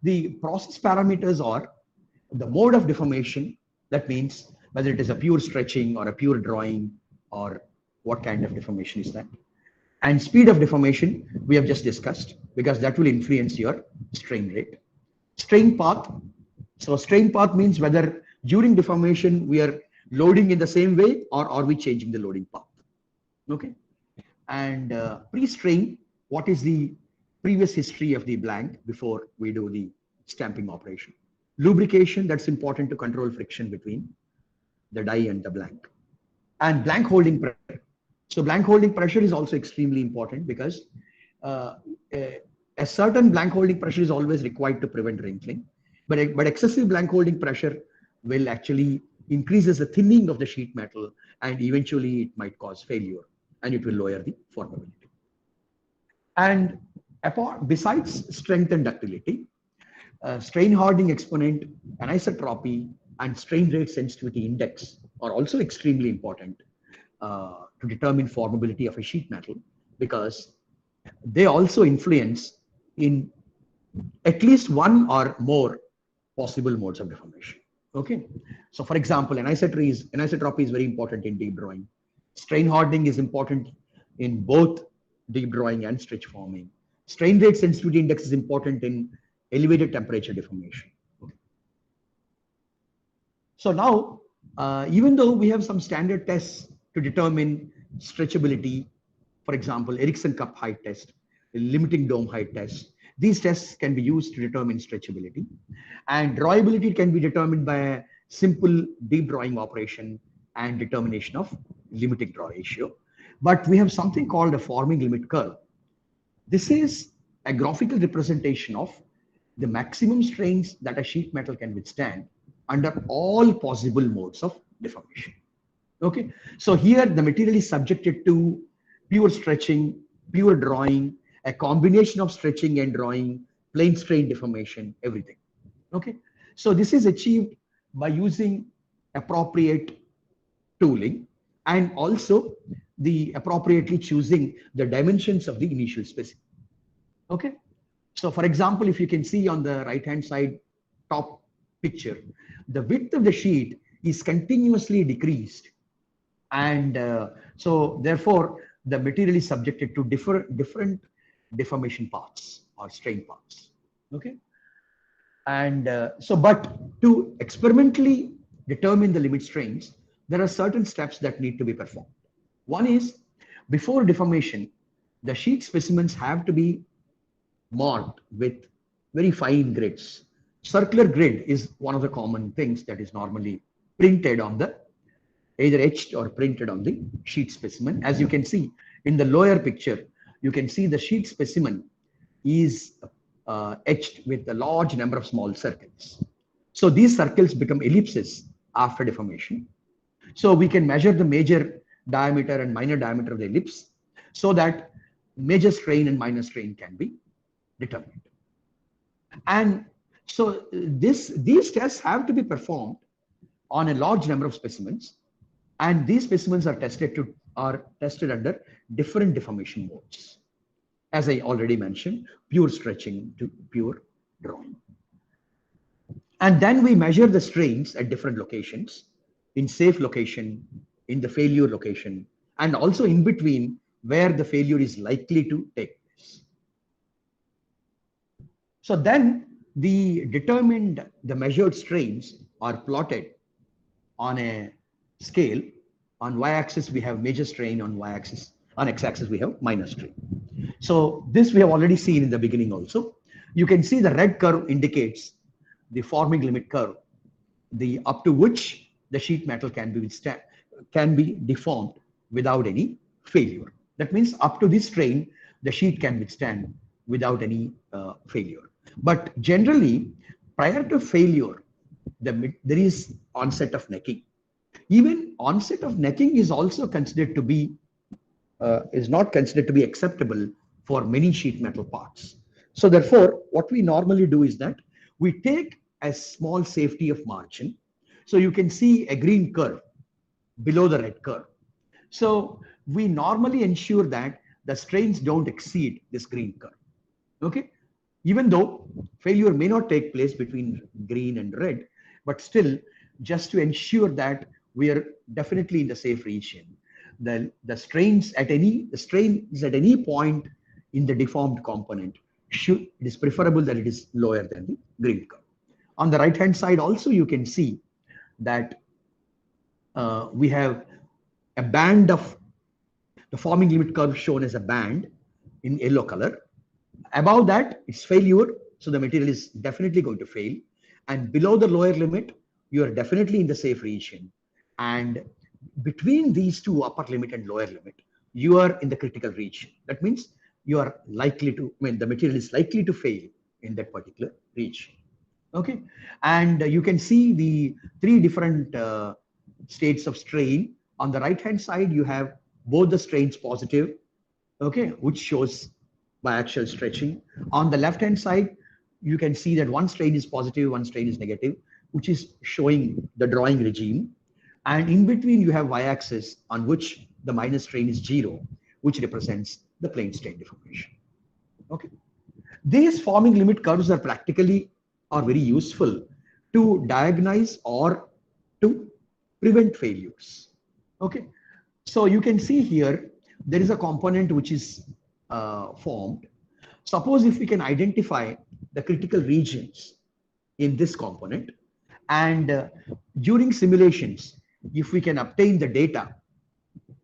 The process parameters are the mode of deformation, that means whether it is a pure stretching or a pure drawing or what kind of deformation is that. And speed of deformation we have just discussed, because that will influence your strain rate. Strain path. So strain path means whether during deformation we are loading in the same way or are we changing the loading path. Okay. And pre-strain, what is the previous history of the blank before we do the stamping operation. Lubrication, that's important to control friction between the die and the blank. And blank holding pressure. So blank holding pressure is also extremely important, because a certain blank holding pressure is always required to prevent wrinkling, but excessive blank holding pressure will actually increases the thinning of the sheet metal, and eventually it might cause failure and it will lower the formability. And besides strength and ductility, strain hardening exponent, anisotropy, and strain rate sensitivity index are also extremely important to determine formability of a sheet metal, because they also influence in at least one or more possible modes of deformation. Okay, so for example, anisotropy is very important in deep drawing. Strain hardening is important in both deep drawing and stretch forming. Strain rate sensitivity index is important in elevated temperature deformation. Okay. So now, even though we have some standard tests to determine stretchability, for example, Erickson cup height test, limiting dome height test, these tests can be used to determine stretchability. And drawability can be determined by a simple deep drawing operation and determination of limiting draw ratio. But we have something called a forming limit curve. This is a graphical representation of the maximum strains that a sheet metal can withstand under all possible modes of deformation. Okay, so here the material is subjected to pure stretching, pure drawing, a combination of stretching and drawing, plane strain deformation, everything. Okay, so this is achieved by using appropriate tooling and also the appropriately choosing the dimensions of the initial specimen. Okay, so for example, if you can see on the right hand side top picture, the width of the sheet is continuously decreased, and so therefore the material is subjected to different deformation paths or strain paths. Okay, and but to experimentally determine the limit strains, there are certain steps that need to be performed. One is, before deformation, the sheet specimens have to be marked with very fine grids. Circular grid is one of the common things that is normally printed on the, either etched or printed on the sheet specimen. As you can see in the lower picture, you can see the sheet specimen is etched with a large number of small circles. So these circles become ellipses after deformation. So we can measure the major diameter and minor diameter of the ellipse, so that major strain and minor strain can be determined. And so these tests have to be performed on a large number of specimens, and these specimens are tested under different deformation modes. As I already mentioned, pure stretching to pure drawing. And then we measure the strains at different locations, in safe location, in the failure location, and also in between where the failure is likely to take place. So then the measured strains are plotted on a scale. On y-axis, we have major strain. On y-axis, on x-axis, we have minor strain. So this we have already seen in the beginning also. You can see the red curve indicates the forming limit curve, the up to which the sheet metal can be deformed without any failure. That means up to this strain, the sheet can withstand without any failure. But generally, prior to failure, there is onset of necking. Even onset of necking is also considered to be is not considered to be acceptable for many sheet metal parts. So therefore, what we normally do is that we take a small safety of margin. So you can see a green curve below the red curve. So we normally ensure that the strains don't exceed this green curve. Okay, even though failure may not take place between green and red, but still, just to ensure that we are definitely in the safe region, the strains at any point in the deformed component it is preferable that it is lower than the green curve. On the right hand side also, you can see that we have a band of the forming limit curve shown as a band in yellow color. Above that, it's failure, so the material is definitely going to fail. And below the lower limit, you are definitely in the safe region. And between these two, upper limit and lower limit, you are in the critical region. That means you are likely to, the material is likely to fail in that particular region. Okay, and you can see the three different states of strain. On the right hand side, you have both the strains positive, okay, which shows biaxial stretching. On the left hand side, you can see that one strain is positive, one strain is negative, which is showing the drawing regime. And in between, you have y-axis on which the minus strain is 0, which represents the plane strain deformation. Okay, these forming limit curves are very useful to diagnose or to prevent failures. Okay, so you can see here there is a component which is formed. Suppose if we can identify the critical regions in this component, and during simulations, if we can obtain the data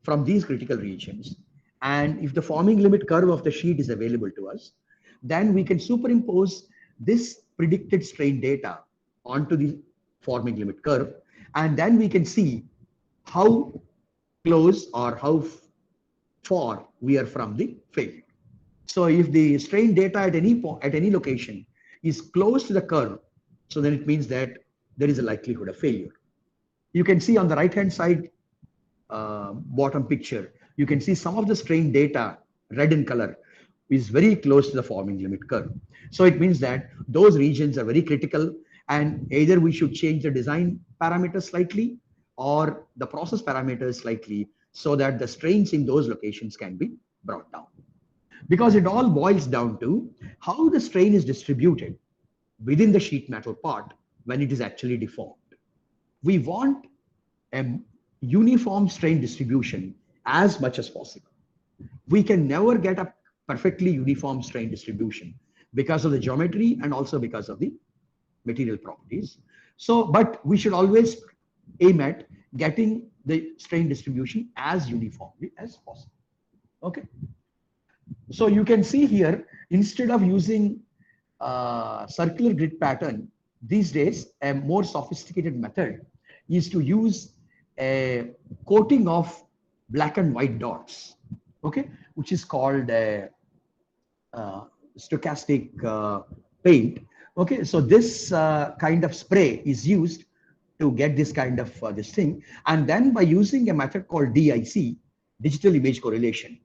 from these critical regions, and if the forming limit curve of the sheet is available to us, then we can superimpose this predicted strain data onto the forming limit curve, and then we can see how close or how far we are from the failure. So if the strain data at any location is close to the curve, so then it means that there is a likelihood of failure. You can see on the right hand side bottom picture, you can see some of the strain data, red in color, is very close to the forming limit curve. So it means that those regions are very critical, and either we should change the design parameters slightly or the process parameters slightly so that the strains in those locations can be brought down. Because it all boils down to how the strain is distributed within the sheet metal part when it is actually deformed. We want a uniform strain distribution as much as possible. We can never get a perfectly uniform strain distribution because of the geometry and also because of the material properties. So, but we should always aim at getting the strain distribution as uniformly as possible. Okay. So you can see here, instead of using circular grid pattern, these days a more sophisticated method is to use a coating of black and white dots, okay, which is called a stochastic paint. Okay, so this kind of spray is used to get this kind of this thing, and then by using a method called DIC, digital image correlation,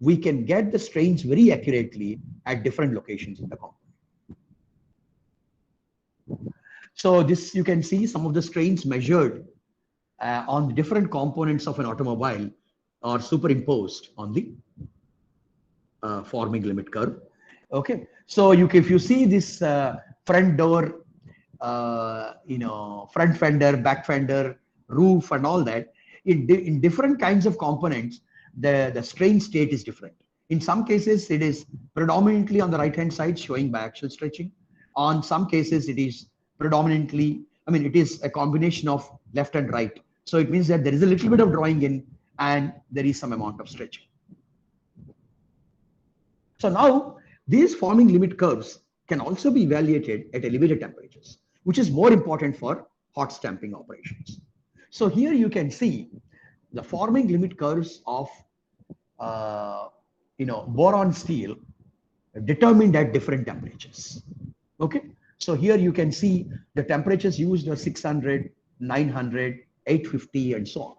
we can get the strains very accurately at different locations in the component. So this, you can see some of the strains measured on the different components of an automobile are superimposed on the forming limit curve. Okay, so if you see this front door, front fender, back fender, roof, and all that, in different kinds of components, the strain state is different. In some cases, it is predominantly on the right hand side showing biaxial stretching. On some cases, it is predominantly, it is a combination of left and right. So it means that there is a little bit of drawing in and there is some amount of stretching. So now these forming limit curves can also be evaluated at elevated temperatures, which is more important for hot stamping operations. So here you can see the forming limit curves of boron steel determined at different temperatures. Okay, so here you can see the temperatures used are 600, 900, 850, and so on.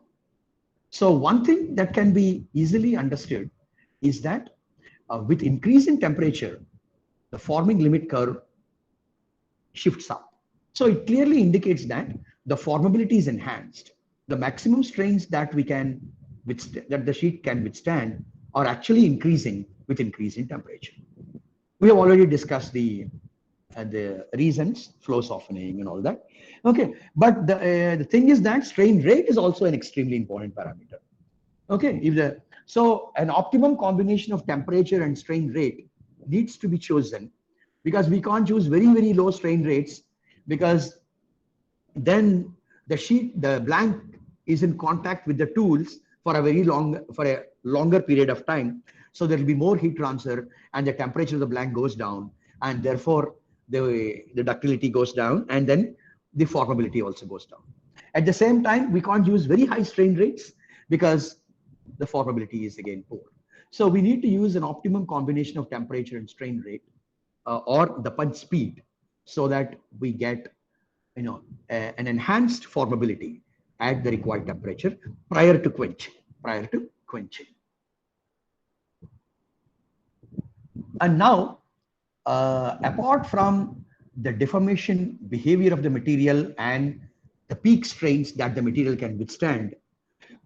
So one thing that can be easily understood is that with increase in temperature, the forming limit curve shifts up. So it clearly indicates that the formability is enhanced. The maximum strains that the sheet can withstand are actually increasing with increase in temperature. We have already discussed the reasons, flow softening and all that. Okay, but the thing is that strain rate is also an extremely important parameter. Okay, so an optimum combination of temperature and strain rate needs to be chosen, because we can't choose very, very low strain rates, because then the blank is in contact with the tools for a longer period of time. So there will be more heat transfer and the temperature of the blank goes down, and therefore the ductility goes down, and then the formability also goes down. At the same time, we can't use very high strain rates because the formability is again poor. So we need to use an optimum combination of temperature and strain rate or the punch speed, so that we get an enhanced formability at the required temperature prior to quenching. And now, apart from the deformation behavior of the material and the peak strains that the material can withstand,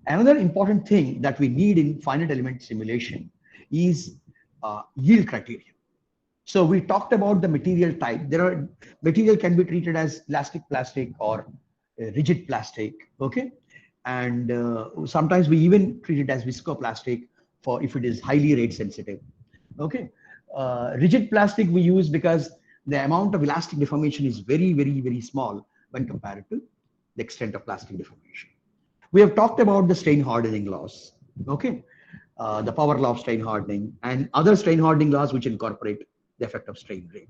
another important thing that we need in finite element simulation is yield criteria. So we talked about the material type. Material can be treated as elastic plastic or rigid plastic, okay? And sometimes we even treat it as viscoplastic for if it is highly rate sensitive, okay? Rigid plastic we use because the amount of elastic deformation is very, very, very small when compared to the extent of plastic deformation. We have talked about the strain hardening laws, okay? The power law of strain hardening and other strain hardening laws which incorporate the effect of strain rate.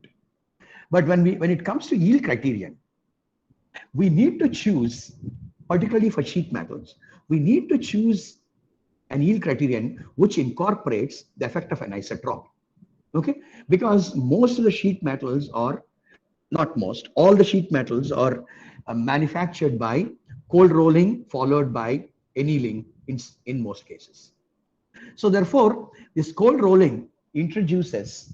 But when it comes to yield criterion, we need to choose, particularly for sheet metals, we need to choose an yield criterion which incorporates the effect of anisotropy. Okay, because most of the sheet metals are, not most, all the sheet metals are manufactured by cold rolling followed by annealing in most cases. So therefore, this cold rolling imports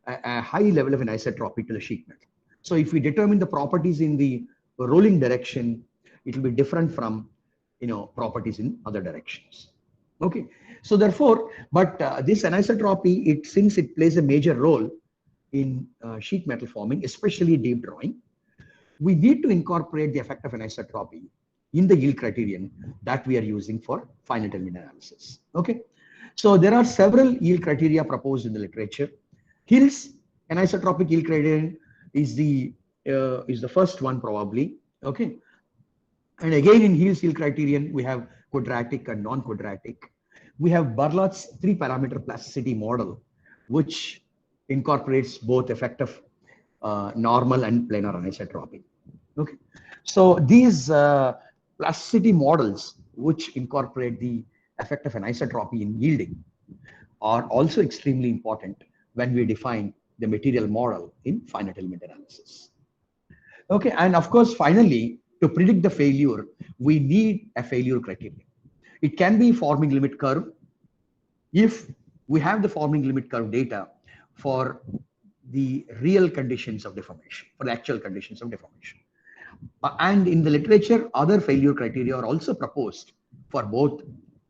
a high level of anisotropy to the sheet metal. So if we determine the properties in the rolling direction, it will be different from properties in other directions. Okay, so therefore, but this anisotropy, since it plays a major role in sheet metal forming, especially deep drawing, we need to incorporate the effect of anisotropy in the yield criterion that we are using for finite element analysis. Okay, so there are several yield criteria proposed in the literature. Hill's anisotropic yield criterion is the first one probably. Okay, and again in Hill's yield criterion we have quadratic and non-quadratic. We have Barlott's 3-parameter plasticity model, which incorporates both effect of normal and planar anisotropy. Okay, so these plasticity models, which incorporate the effect of anisotropy in yielding, are also extremely important when we define the material model in finite element analysis. Okay, and of course, finally, to predict the failure, we need a failure criterion. It can be forming limit curve if we have the forming limit curve data for the real conditions of deformation, for the actual conditions of deformation. And in the literature, other failure criteria are also proposed for both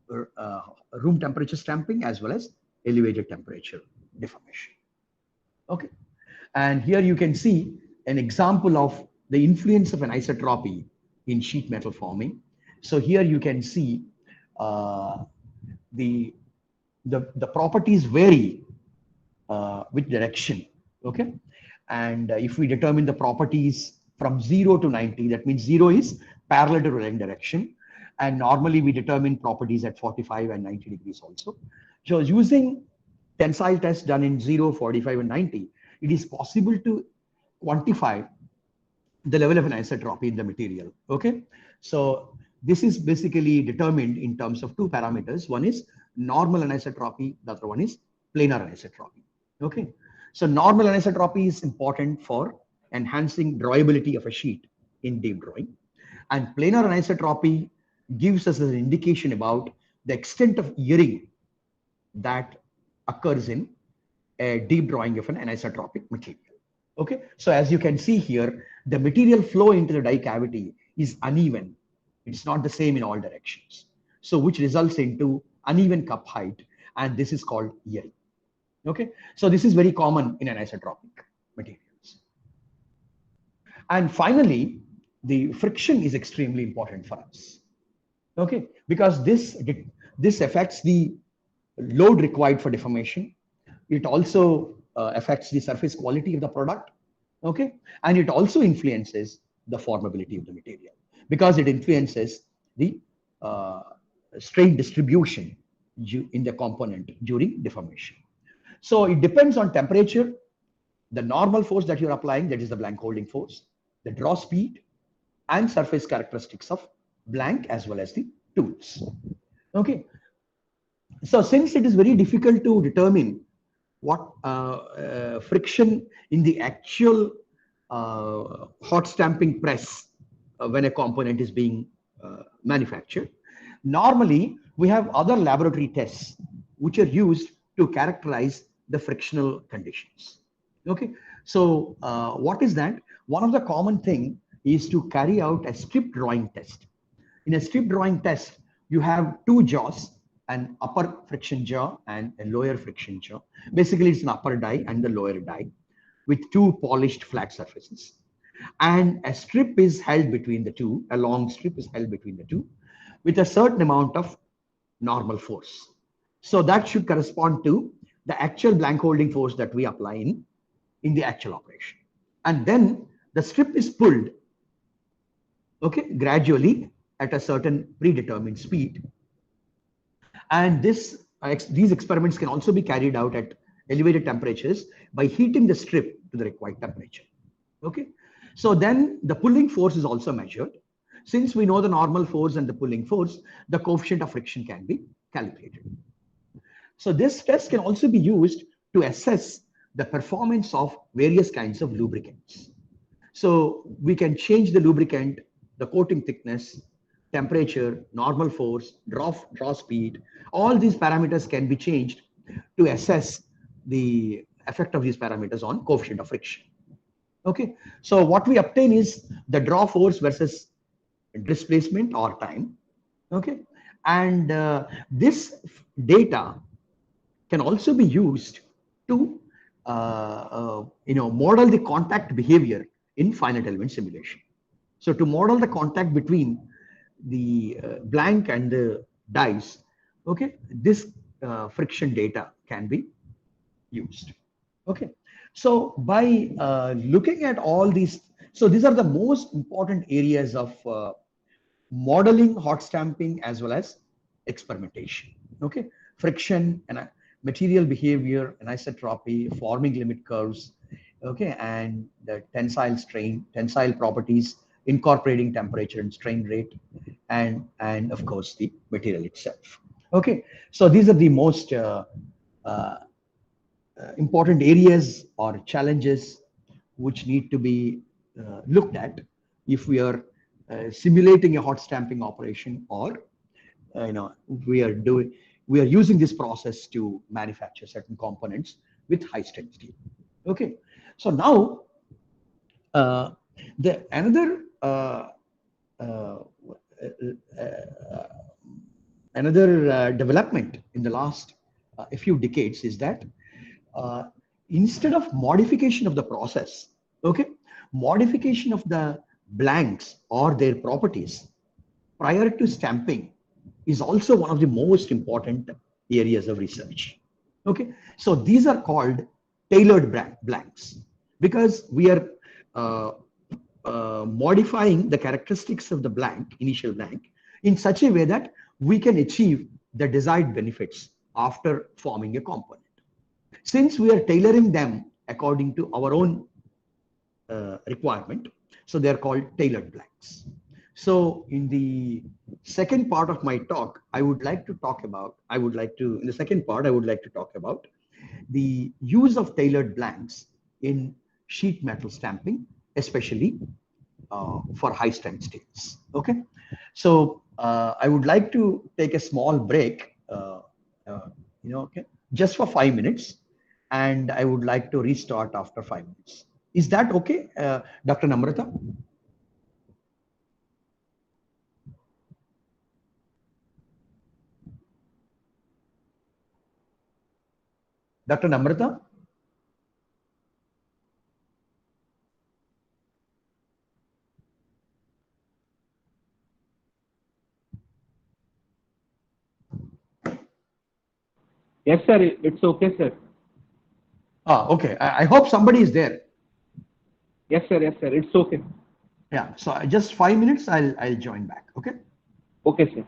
room temperature stamping as well as elevated temperature deformation. Okay, and here you can see an example of the influence of anisotropy in sheet metal forming. So here you can see the properties vary with direction. Okay, and if we determine the properties from 0 to 90, that means 0 is parallel to rolling direction. And normally we determine properties at 45 and 90 degrees also. So using tensile tests done in 0, 45 and 90, it is possible to quantify the level of anisotropy in the material. Okay, so this is basically determined in terms of two parameters. One is normal anisotropy, the other one is planar anisotropy. Okay, so normal anisotropy is important for enhancing drawability of a sheet in deep drawing, and planar anisotropy gives us an indication about the extent of earring that occurs in a deep drawing of an anisotropic material. Okay, so as you can see here, the material flow into the die cavity is uneven. It's not the same in all directions. So which results into uneven cup height, and this is called earring. Okay, so this is very common in anisotropic materials. And finally, the friction is extremely important for us. Okay, because this affects the load required for deformation. It also affects the surface quality of the product. Okay, and it also influences the formability of the material because it influences the strain distribution in the component during deformation. So it depends on temperature, the normal force that you're applying, that is the blank holding force, the draw speed, and surface characteristics of blank as well as the tools. Okay, so since it is very difficult to determine what friction in the actual hot stamping press when a component is being manufactured, normally we have other laboratory tests which are used to characterize the frictional conditions. Okay, so what is that? One of the common thing is to carry out a strip drawing test. In a strip drawing test, you have two jaws, an upper friction jaw and a lower friction jaw. Basically, it's an upper die and the lower die with two polished flat surfaces. And a strip is held between the two, a long strip is held between the two with a certain amount of normal force. So that should correspond to the actual blank holding force that we apply in the actual operation. And then the strip is pulled, okay, gradually at a certain predetermined speed. And these experiments can also be carried out at elevated temperatures by heating the strip to the required temperature. Okay, so then the pulling force is also measured. Since we know the normal force and the pulling force, the coefficient of friction can be calculated. So this test can also be used to assess the performance of various kinds of lubricants. So we can change the lubricant, the coating thickness, temperature, normal force, draw speed. All these parameters can be changed to assess the effect of these parameters on coefficient of friction. Okay, so what we obtain is the draw force versus displacement or time. Okay, and this data can also be used to model the contact behavior in finite element simulation. So to model the contact between the blank and the dies, okay, this friction data can be used. Okay, so by looking at all these, so these are the most important areas of modeling hot stamping as well as experimentation. Okay, friction and material behavior, anisotropy, forming limit curves, okay, and the tensile strain, tensile properties, incorporating temperature and strain rate, and of course the material itself. Okay, so these are the most important areas or challenges which need to be looked at if we are simulating a hot stamping operation, or we are using this process to manufacture certain components with high strength steel. Okay, so now another development in the last a few decades is that instead of modification of the process, okay, modification of the blanks or their properties prior to stamping is also one of the most important areas of research. Okay, so these are called tailored blanks because we are modifying the characteristics of the blank, initial blank, in such a way that we can achieve the desired benefits after forming a component. Since we are tailoring them according to our own requirement, so they are called tailored blanks. So in the second part of my talk, in the second part, I would like to talk about the use of tailored blanks in sheet metal stamping, especially for high strength steels. Okay, so I would like to take a small break, okay, just for 5 minutes, and I would like to restart after 5 minutes. Is that okay, Dr. Namrata? Dr. Namrata? Yes, sir. It's okay, sir. Ah, okay. I hope somebody is there. Yes, sir. Yes, sir. It's okay. Yeah. So just 5 minutes. I'll join back. Okay. Okay, sir.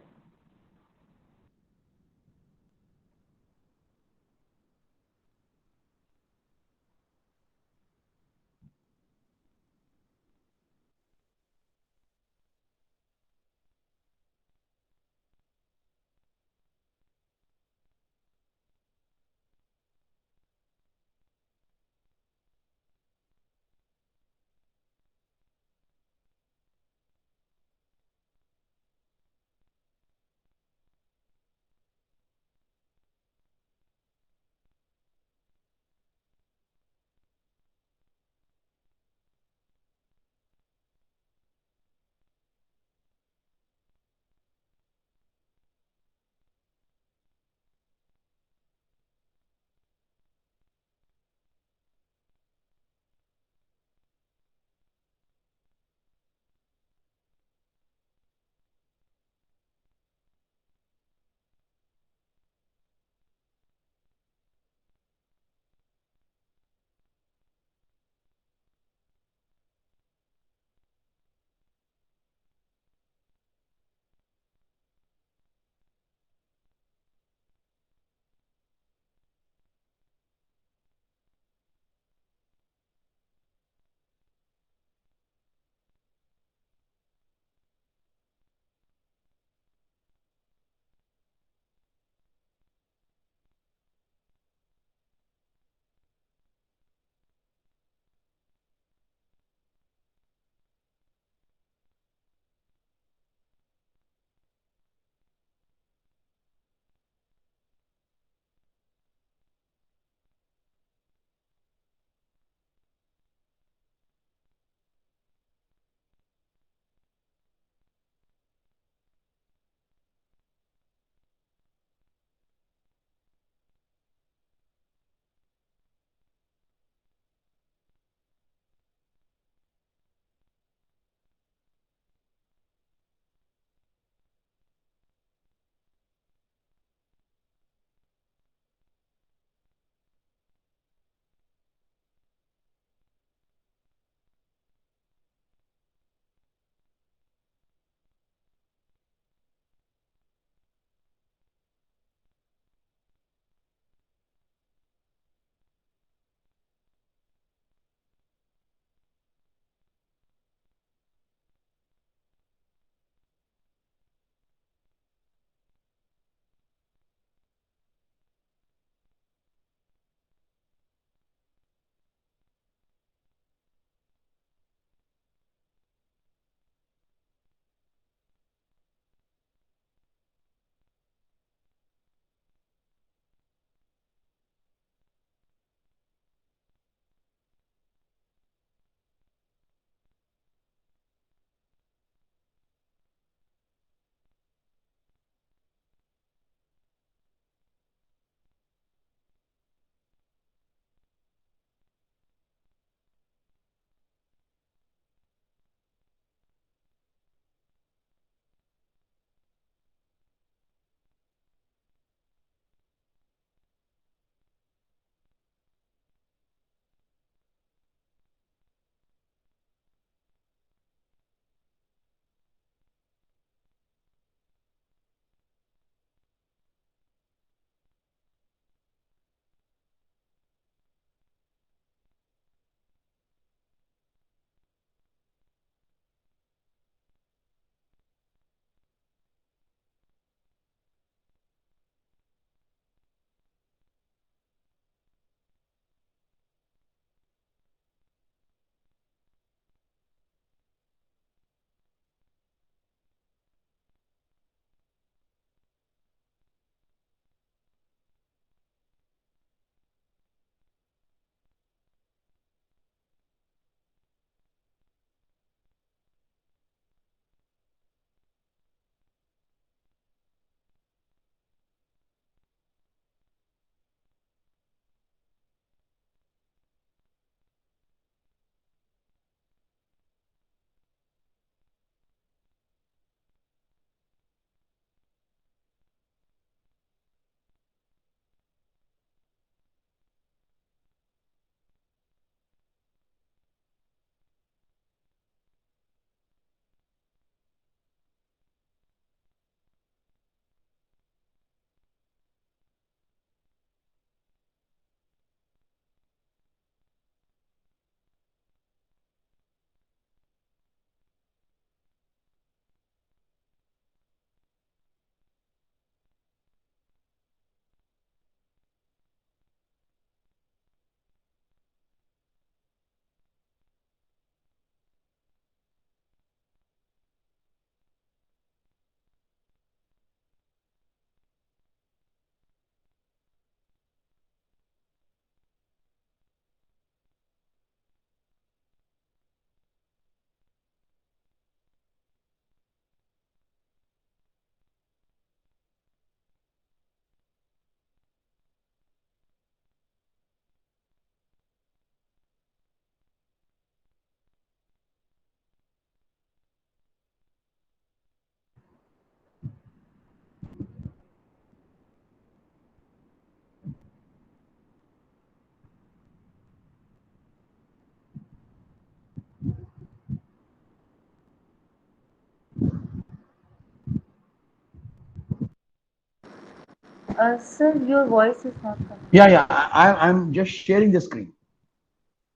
Sir, your voice is not coming. Yeah, I'm just sharing the screen.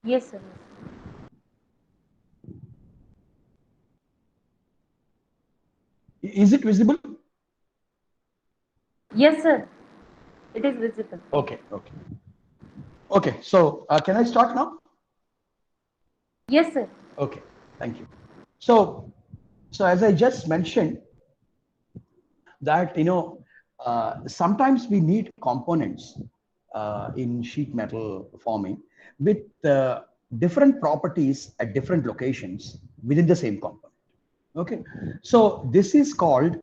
Yes, sir. Is it visible? Yes, sir. It is visible. Okay. So can I start now? Yes, sir. Okay, thank you. So as I just mentioned, that sometimes we need components in sheet metal forming with different properties at different locations within the same component. Okay, so this is called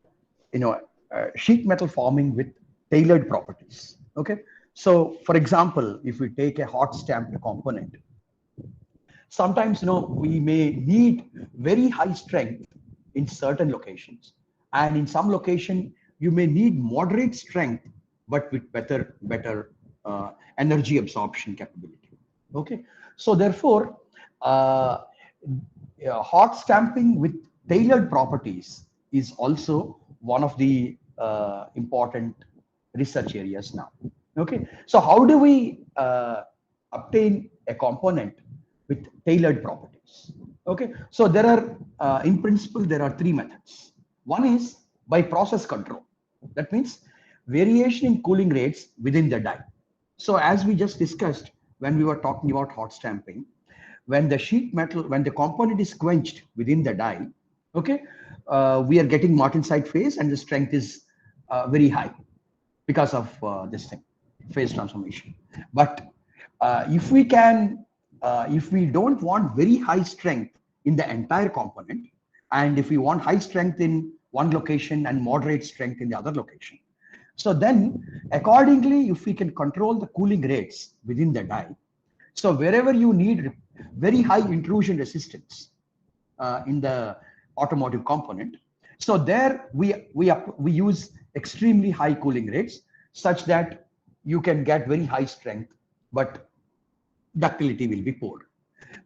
sheet metal forming with tailored properties. Okay, so for example, if we take a hot stamped component, sometimes we may need very high strength in certain locations, and in some location you may need moderate strength but with better energy absorption capability. Okay, so therefore uh, hot stamping with tailored properties is also one of the important research areas now. Okay, so how do we obtain a component with tailored properties? Okay, so there are, in principle, there are three methods. One is by process control. That means variation in cooling rates within the die. So as we just discussed when we were talking about hot stamping, when the sheet metal, when the component is quenched within the die, okay, we are getting martensite phase and the strength is very high because of this thing, phase transformation. But if we don't want very high strength in the entire component, and if we want high strength in one location and moderate strength in the other location, so then accordingly, if we can control the cooling rates within the die, so wherever you need very high intrusion resistance in the automotive component, so there we use extremely high cooling rates such that you can get very high strength, but ductility will be poor.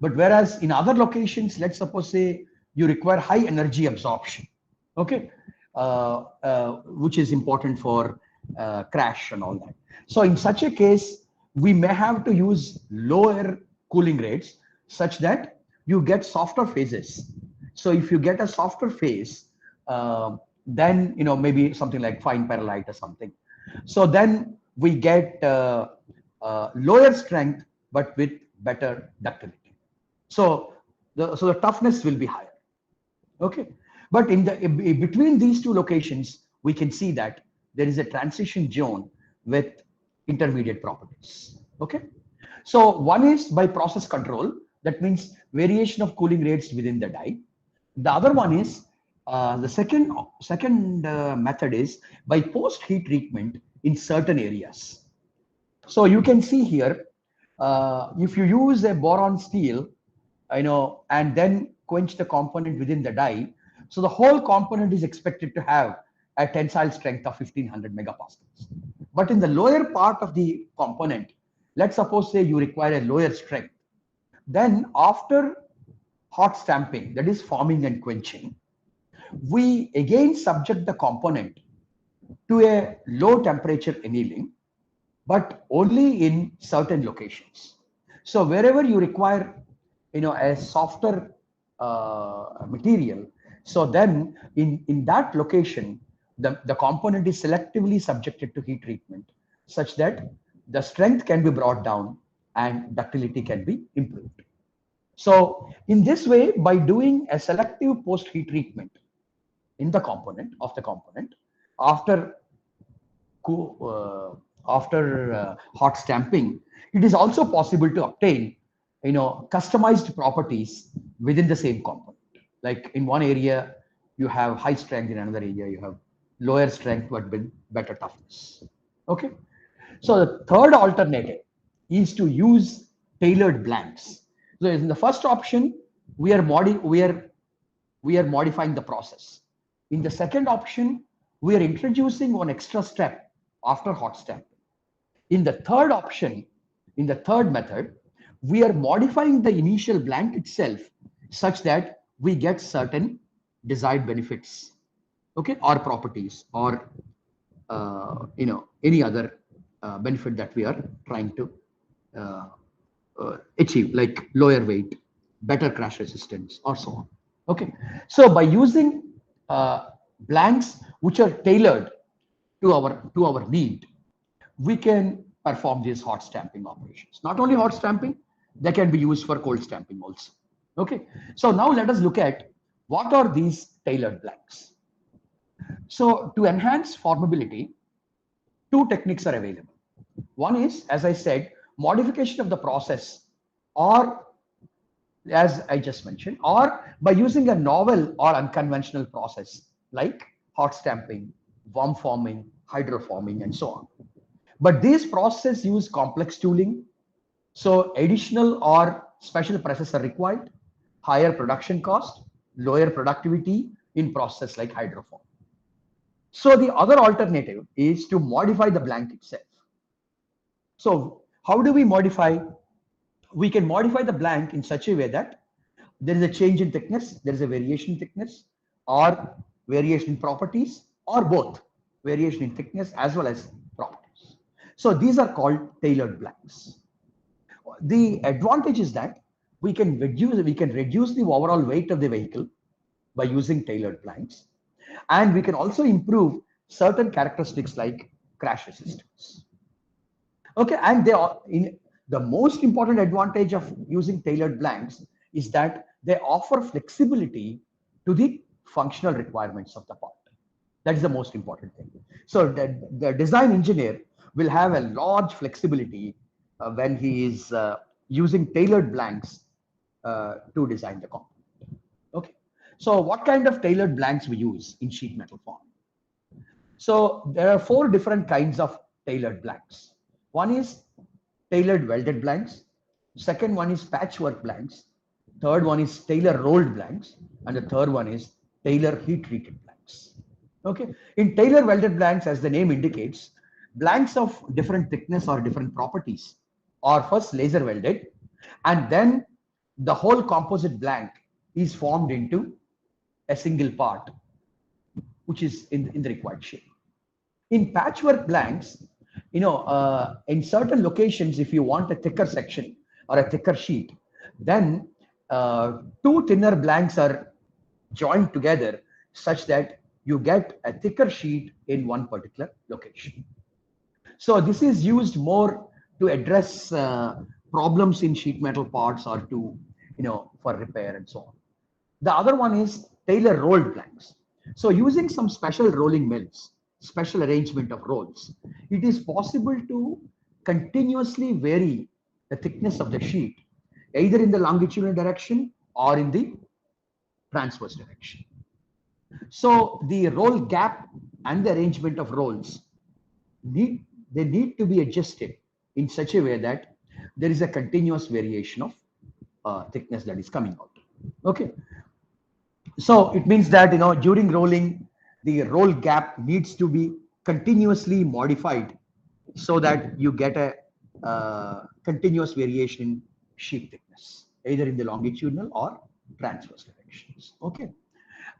But whereas in other locations, let's suppose say you require high energy absorption, okay, which is important for crash and all that. So in such a case, we may have to use lower cooling rates such that you get softer phases. So if you get a softer phase, then maybe something like fine perlite or something. So then we get lower strength but with better ductility. So the toughness will be higher. Okay, but in between these two locations, we can see that there is a transition zone with intermediate properties. Okay, so one is by process control. That means variation of cooling rates within the die. The other one is the second method is by post heat treatment in certain areas. So you can see here, if you use a boron steel, and then quench the component within the die, so the whole component is expected to have a tensile strength of 1500 megapascals. But in the lower part of the component, let's suppose say you require a lower strength. Then after hot stamping, that is forming and quenching, we again subject the component to a low temperature annealing, but only in certain locations. So wherever you require, a softer material, so then in that location, the component is selectively subjected to heat treatment such that the strength can be brought down and ductility can be improved. So in this way, by doing a selective post heat treatment in the component after hot stamping, it is also possible to obtain customized properties within the same component. Like in one area you have high strength, in another area you have lower strength but with better toughness. Okay, so the third alternative is to use tailored blanks. So in the first option, we are modifying the process. In the second option, we are introducing one extra step after hot stamping. In the third option, in the third method, we are modifying the initial blank itself such that we get certain desired benefits, okay, or properties or any other benefit that we are trying to achieve, like lower weight, better crash resistance, or so on. Okay, so by using blanks which are tailored to our need, we can perform these hot stamping operations. Not only hot stamping, they can be used for cold stamping also. Okay, so now let us look at what are these tailored blanks. So to enhance formability, two techniques are available. One is, as I said, modification of the process, or as I just mentioned, or by using a novel or unconventional process like hot stamping, worm forming, hydroforming, and so on. But these processes use complex tooling, so additional or special processes are required, higher production cost, lower productivity in process like hydroform. So the other alternative is to modify the blank itself. So how do we modify? We can modify the blank in such a way that there is a change in thickness, there is a variation in thickness, or variation in properties, or both, variation in thickness as well as properties. So these are called tailored blanks. The advantage is that we can reduce the overall weight of the vehicle by using tailored blanks, and we can also improve certain characteristics like crash resistance. Okay, and the most important advantage of using tailored blanks is that they offer flexibility to the functional requirements of the part. That is the most important thing. So the design engineer will have a large flexibility when he is using tailored blanks to design the component. Okay, so what kind of tailored blanks we use in sheet metal form? So there are 4 different kinds of tailored blanks. One is tailored welded blanks. Second one is patchwork blanks. Third one is Tailor rolled blanks. And the third one is Tailor heat treated blanks. Okay. In Tailor welded blanks, as the name indicates, blanks of different thickness or different properties are first laser welded, and then the whole composite blank is formed into a single part, which is in the required shape. In patchwork blanks, in certain locations, if you want a thicker section or a thicker sheet, then 2 thinner blanks are joined together such that you get a thicker sheet in one particular location. So this is used more to address problems in sheet metal parts, or to, for repair and so on. The other one is Tailor rolled blanks. So using some special rolling mills, special arrangement of rolls, it is possible to continuously vary the thickness of the sheet, either in the longitudinal direction or in the transverse direction. So the roll gap and the arrangement of rolls need to be adjusted in such a way that there is a continuous variation of thickness that is coming out. Okay. So it means that, during rolling, the roll gap needs to be continuously modified so that you get a continuous variation in sheet thickness, either in the longitudinal or transverse directions. Okay.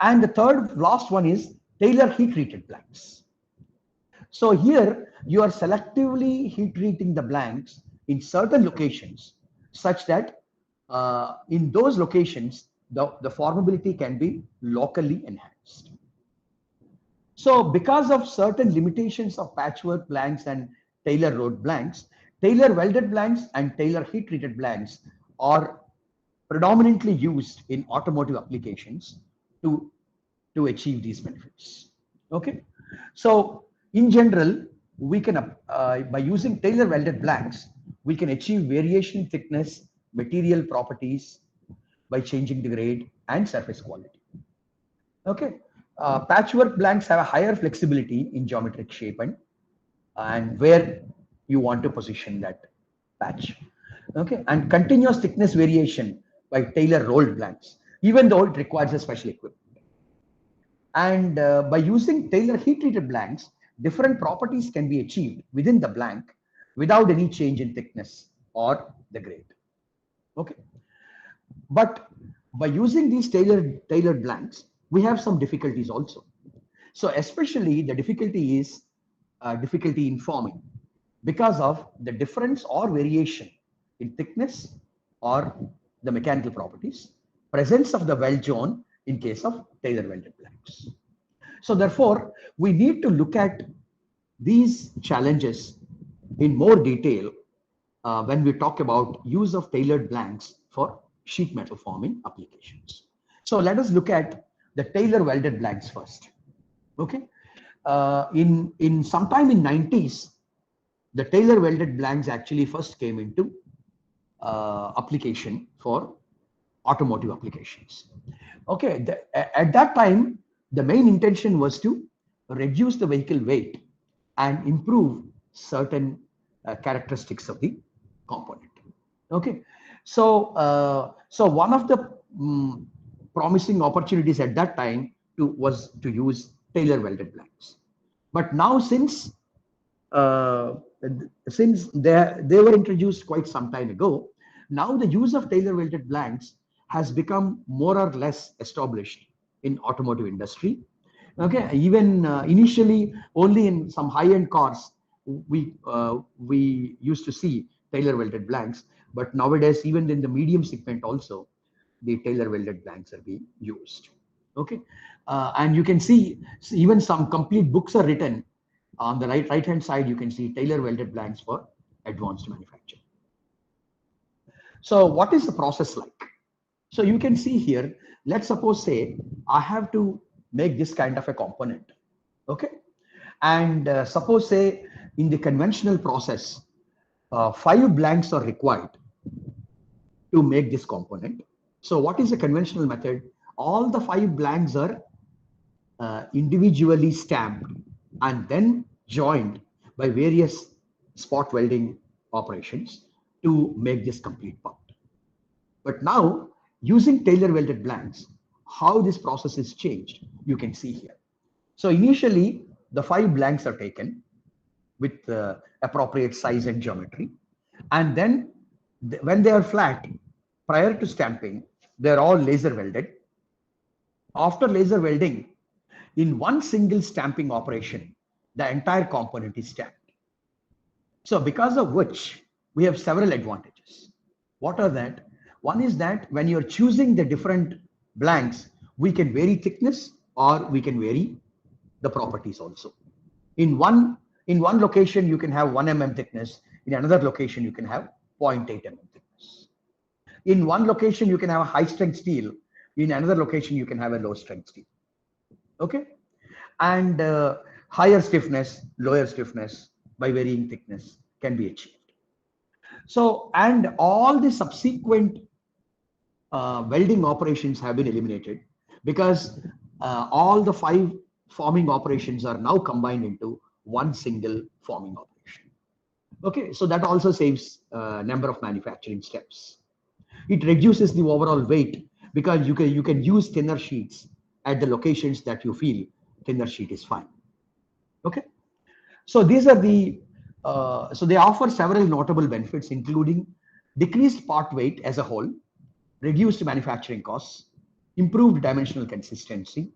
And the last one is Tailor heat treated blanks. So here you are selectively heat treating the blanks in certain locations such that in those locations, the formability can be locally enhanced. So because of certain limitations of patchwork blanks and Tailor rolled blanks, Tailor welded blanks and Tailor heat treated blanks are predominantly used in automotive applications to achieve these benefits. Okay. So in general, we can, by using Tailor welded blanks, we can achieve variation in thickness, material properties by changing the grade and surface quality. Okay. Patchwork blanks have a higher flexibility in geometric shape and where you want to position that patch. Okay. And continuous thickness variation by Tailor rolled blanks, even though it requires a special equipment. And by using Tailor heat treated blanks, different properties can be achieved within the blank without any change in thickness or the grade. Okay. But by using these tailored blanks, we have some difficulties also. So especially the difficulty is difficulty in forming because of the difference or variation in thickness or the mechanical properties, presence of the weld zone in case of Tailor welded blanks. So therefore, we need to look at these challenges in more detail when we talk about use of tailored blanks for sheet metal forming applications. So let us look at the Tailor welded blanks first. Okay, in sometime in 90s, the Tailor welded blanks actually first came into application for automotive applications. Okay, at that time, the main intention was to reduce the vehicle weight and improve certain characteristics of the component. Okay, so one of the promising opportunities at that time was to use Tailor welded blanks. But now since they were introduced quite some time ago, now the use of Tailor welded blanks has become more or less established in automotive industry. Okay, even initially only in some high-end cars we used to see Tailor welded blanks, but nowadays even in the medium segment also the Tailor welded blanks are being used. Okay, and you can see even some complete books are written. On the right hand side, you can see Tailor welded blanks for advanced manufacturing. So what is the process like? So you can see here, let's suppose say I have to make this kind of a component. Okay, and suppose say in the conventional process, 5 blanks are required to make this component. So what is the conventional method? All the 5 blanks are individually stamped and then joined by various spot welding operations to make this complete part. But now using Tailor welded blanks, how this process is changed, you can see here. So initially the 5 blanks are taken with appropriate size and geometry, and then when they are flat, prior to stamping, they're all laser welded. After laser welding, in one single stamping operation, the entire component is stamped. So because of which we have several advantages. What are that? One is that when you're choosing the different blanks, we can vary thickness or we can vary the properties also. In one location, you can have 1 mm thickness. In another location, you can have 0.8 mm thickness. In one location, you can have a high strength steel. In another location, you can have a low strength steel. Okay, and higher stiffness, lower stiffness by varying thickness can be achieved. So, and all the subsequent welding operations have been eliminated because all the 5 forming operations are now combined into one single forming operation. Okay, so that also saves number of manufacturing steps. It reduces the overall weight because you can use thinner sheets at the locations that you feel thinner sheet is fine. Okay, so these are the so they offer several notable benefits, including decreased part weight as a whole, reduced manufacturing costs, improved dimensional consistency,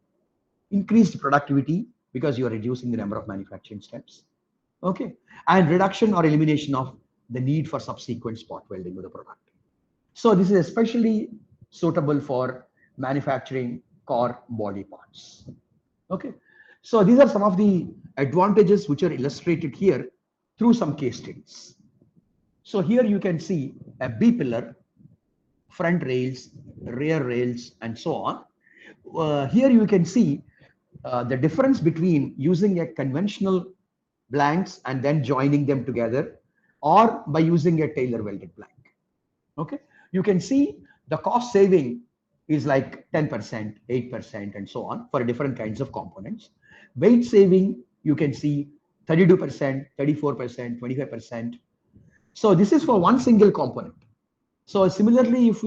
increased productivity because you are reducing the number of manufacturing steps. Okay, and reduction or elimination of the need for subsequent spot welding of the product. So this is especially suitable for manufacturing car body parts. Okay, so these are some of the advantages which are illustrated here through some case studies. So here you can see a B pillar, front rails, rear rails, and so on. Here you can see the difference between using a conventional blanks and then joining them together, or by using a Tailor welded blank. Okay, you can see the cost saving is like 10%, 8%, and so on for different kinds of components. Weight saving, you can see 32%, 34%, 25%. So this is for one single component. So similarly, if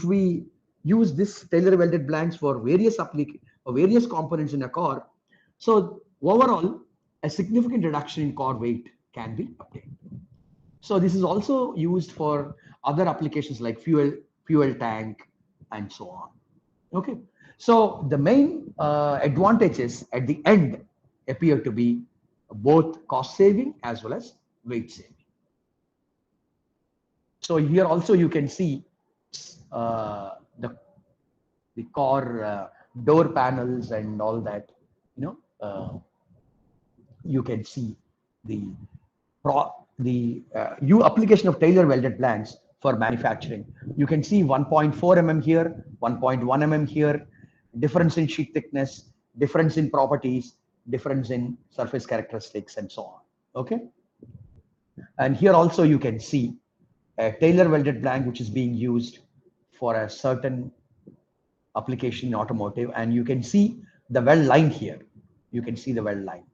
we use this Tailor welded blanks for various components in a car, so overall a significant reduction in car weight can be obtained. So this is also used for other applications like fuel tank and so on. Okay, so the main advantages at the end appear to be both cost saving as well as weight saving. So here also you can see the core door panels and all that, you can see the application of Tailor welded blanks for manufacturing. You can see 1.4 mm here, 1.1 mm here, difference in sheet thickness, difference in properties, difference in surface characteristics, and so on. Okay. And here also you can see a Tailor welded blank which is being used for a certain application in automotive, and you can see the weld line here. You can see the weld line.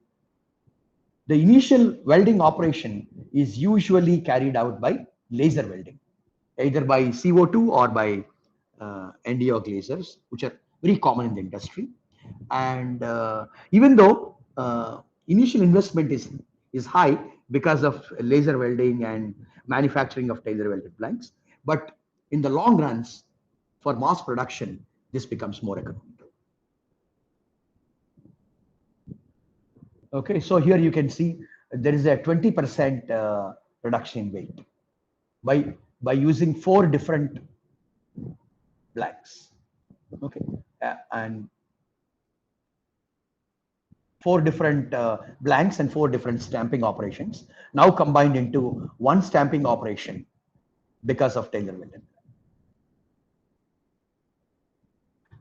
The initial welding operation is usually carried out by laser welding, either by CO2 or by NDO lasers, which are very common in the industry. And even though initial investment is high because of laser welding and manufacturing of Tailor welded blanks, but in the long runs, for mass production, this becomes more economical. Okay, so here you can see there is a 20% reduction in weight by using 4 different blanks. Okay, and 4 different blanks and 4 different stamping operations now combined into one stamping operation because of Tailor welded.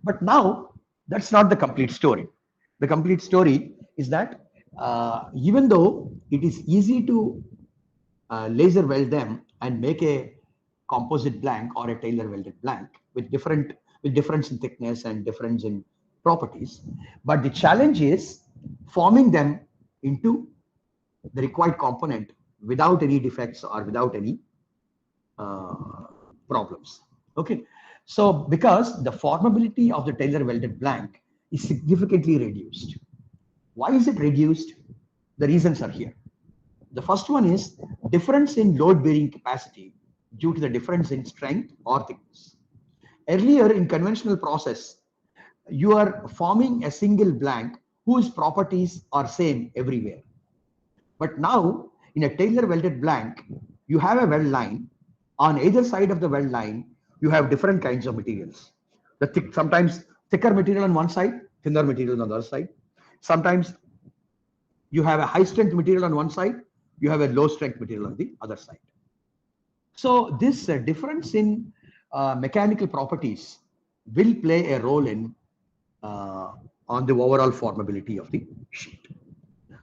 But now that's not the complete story. The complete story is that even though it is easy to laser weld them and make a composite blank or a Tailor welded blank with difference in thickness and difference in properties, but the challenge is forming them into the required component without any defects or without any problems. Okay, so because the formability of the Tailor welded blank is significantly reduced. Why is it reduced? The reasons are here. The first one is difference in load bearing capacity due to the difference in strength or thickness. Earlier in conventional process, you are forming a single blank whose properties are same everywhere. But now in a Tailor welded blank, you have a weld line. On either side of the weld line, you have different kinds of materials. Sometimes thicker material on one side, thinner material on the other side. Sometimes you have a high strength material on one side, you have a low strength material on the other side. So this difference in mechanical properties will play a role in on the overall formability of the sheet.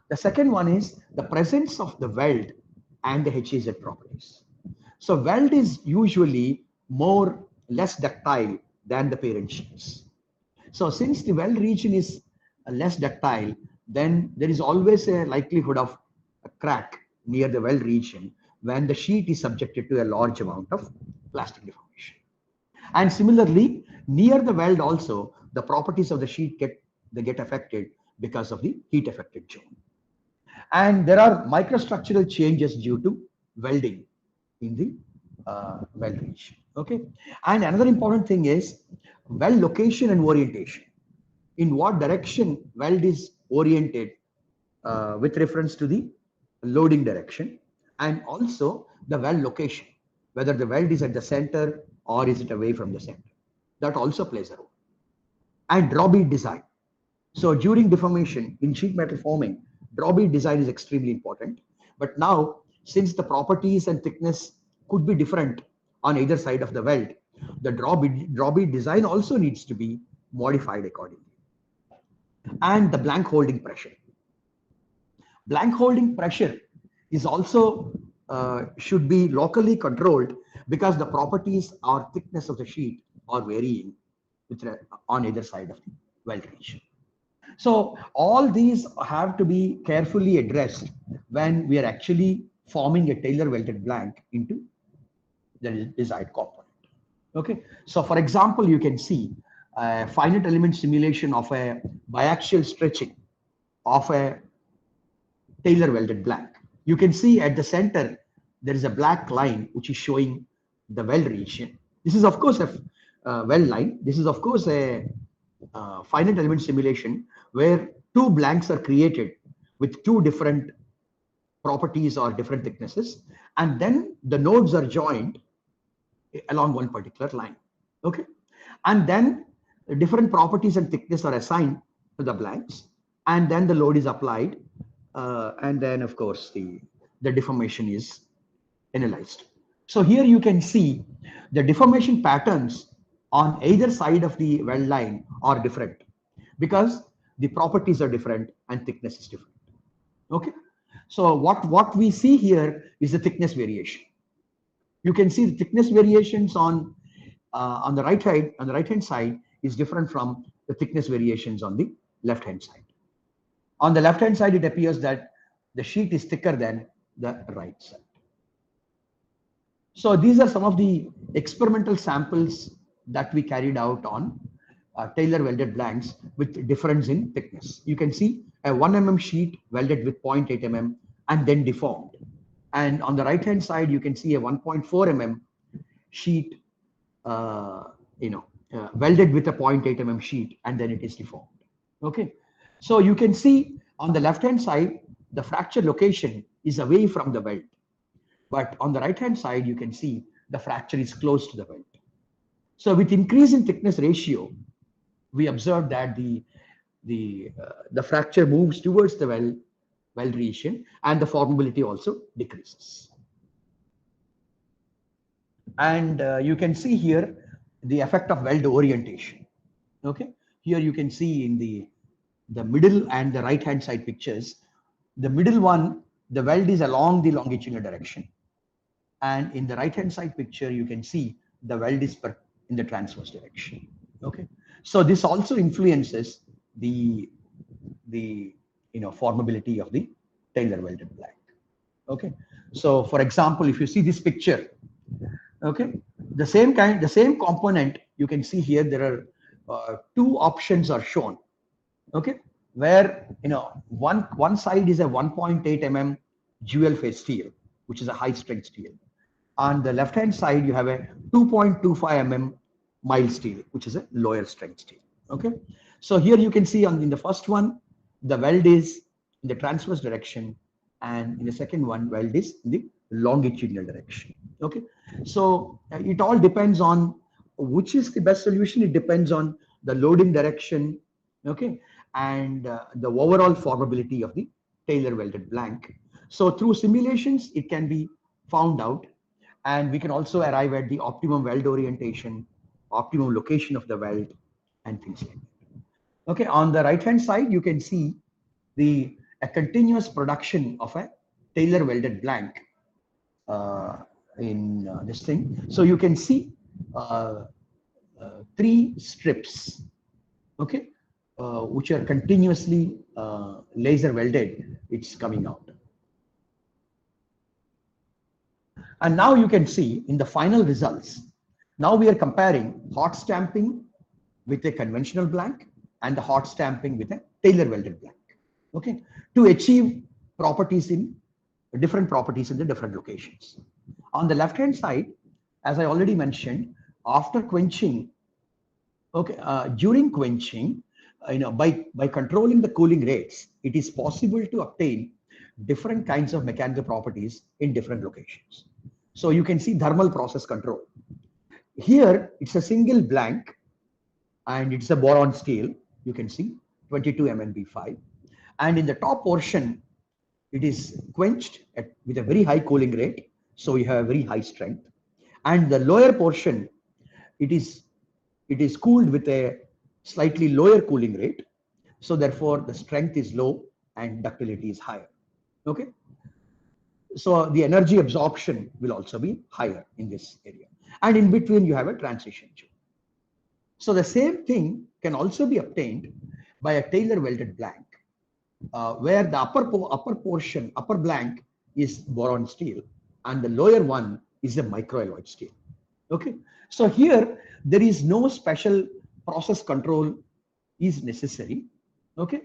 The second one is the presence of the weld and the HEZ properties. So weld is usually less ductile than the parent sheets. So since the weld region is less ductile, then there is always a likelihood of a crack near the weld region when the sheet is subjected to a large amount of plastic deformation. And similarly, near the weld also, the properties of the sheet get affected because of the heat affected zone. And there are microstructural changes due to welding in the weld region. Okay, and another important thing is weld location and orientation. In what direction weld is oriented with reference to the loading direction, and also the weld location, whether the weld is at the center or is it away from the center. That also plays a role. And drawbead design. So during deformation in sheet metal forming, drawbead design is extremely important. But now, since the properties and thickness could be different on either side of the weld, the drawbead design also needs to be modified accordingly. And the blank holding pressure. Blank holding pressure is also should be locally controlled because the properties or thickness of the sheet are varying on either side of the weld region. So all these have to be carefully addressed when we are actually forming a Tailor welded blank into the desired component. Okay, so for example, you can see a finite element simulation of a biaxial stretching of a Tailor welded blank. You can see at the center there is a black line which is showing the weld region. This is of course a weld line. This is of course a finite element simulation where 2 blanks are created with two different properties or different thicknesses, and then the nodes are joined along one particular line. Okay, and then the different properties and thickness are assigned to the blanks, and then the load is applied, and then of course the deformation is analyzed. So here you can see the deformation patterns on either side of the weld line are different because the properties are different and thickness is different. Okay, so what we see here is the thickness variation. You can see the thickness variations on the right hand side is different from the thickness variations on the left hand side. On the left hand side, it appears that the sheet is thicker than the right side. So these are some of the experimental samples that we carried out on Tailor welded blanks with difference in thickness. You can see a 1 mm sheet welded with 0.8 mm and then deformed. And on the right hand side, you can see a 1.4 mm sheet, welded with a 0.8 mm sheet, and then it is deformed. Okay, so you can see on the left hand side, the fracture location is away from the weld. But on the right hand side, you can see the fracture is close to the weld. So with increase in thickness ratio, we observed that the fracture moves towards the weld region, and the formability also decreases. And you can see here the effect of weld orientation. Okay, here you can see in the middle and the right hand side pictures, the middle one, the weld is along the longitudinal direction. And in the right hand side picture, you can see the weld is in the transverse direction. Okay, so this also influences the formability of the Tailor welded blank. Okay, so for example, if you see this picture, okay, the same component, you can see here there are two options are shown. Okay, where one side is a 1.8 mm dual phase steel, which is a high strength steel. On the left hand side, you have a 2.25 mm mild steel, which is a lower strength steel. Okay, so here you can see in the first one, the weld is in the transverse direction, and in the second one, weld is in the longitudinal direction. Okay, so it all depends on which is the best solution. It depends on the loading direction, okay, and the overall formability of the Tailor welded blank. So through simulations, it can be found out, and we can also arrive at the optimum weld orientation, optimum location of the weld, and things like that. Okay, on the right hand side, you can see a continuous production of a Tailor welded blank in this thing. So you can see 3 strips, okay, which are continuously laser welded. It's coming out. And now you can see in the final results, now we are comparing hot stamping with a conventional blank and the hot stamping with a Tailor welded blank, okay, to achieve properties in different properties in the different locations. On the left hand side, as I already mentioned, after quenching, okay, during quenching, by controlling the cooling rates, it is possible to obtain different kinds of mechanical properties in different locations. So you can see thermal process control. Here it's a single blank, and it's a boron steel. You can see 22 MnB5, and in the top portion, it is quenched with a very high cooling rate, so you have a very high strength. And the lower portion, it is cooled with a slightly lower cooling rate, so therefore the strength is low and ductility is higher. Okay, so the energy absorption will also be higher in this area, and in between you have a transition zone. So the same thing can also be obtained by a Tailor welded blank, where the upper blank is boron steel, and the lower one is a microalloy steel. Okay, so here there is no special process control is necessary. Okay,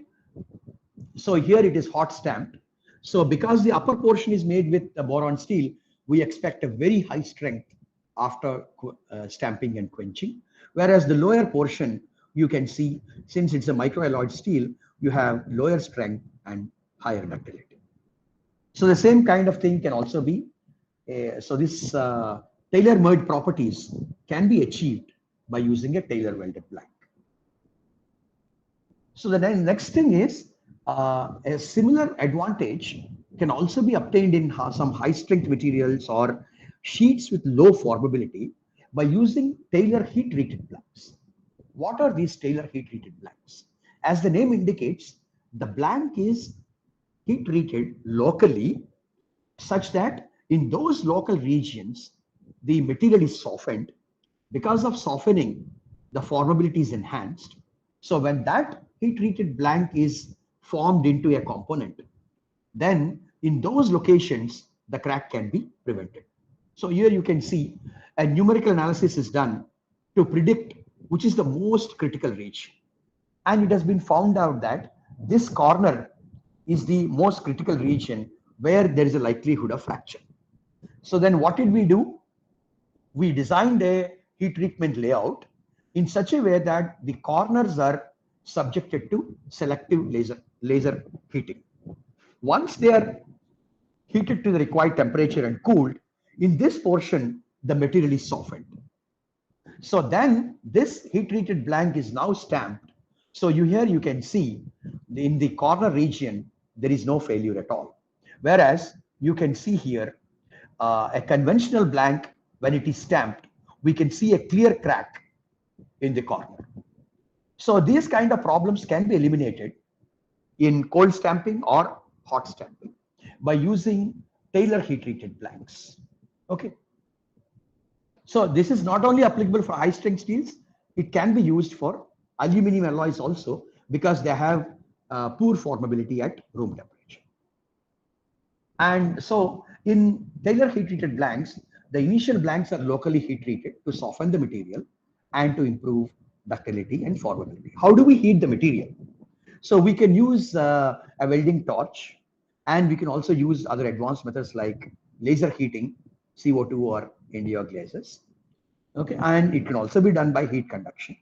so here it is hot stamped. So because the upper portion is made with the boron steel, we expect a very high strength after stamping and quenching. Whereas the lower portion, you can see, since it's a microalloy steel, you have lower strength and higher ductility. So the same kind of thing can also be, so this Tailor merged properties can be achieved by using a Tailor welded blank. So the next thing is a similar advantage can also be obtained in some high strength materials or sheets with low formability by using Tailor heat treated blanks. What are these Tailor heat treated blanks? As the name indicates, the blank is heat treated locally such that in those local regions, the material is softened. Because of softening, the formability is enhanced. So when that heat treated blank is formed into a component, then in those locations, the crack can be prevented. So here you can see a numerical analysis is done to predict which is the most critical region. And it has been found out that this corner is the most critical region where there is a likelihood of fracture. So then what did we do? We designed a heat treatment layout in such a way that the corners are subjected to selective laser heating. Once they are heated to the required temperature and cooled, in this portion, the material is softened. So then this heat treated blank is now stamped. So here you can see in the corner region, there is no failure at all. Whereas you can see here a conventional blank, when it is stamped, we can see a clear crack in the corner. So these kind of problems can be eliminated in cold stamping or hot stamping by using Tailor heat treated blanks. Okay. So this is not only applicable for high strength steels, it can be used for aluminum alloys also because they have poor formability at room temperature. And so in Tailor heat treated blanks, the initial blanks are locally heat treated to soften the material and to improve ductility and formability. How do we heat the material? So we can use a welding torch, and we can also use other advanced methods like laser heating, CO2 or NdO glazes. Okay, and it can also be done by heat conduction.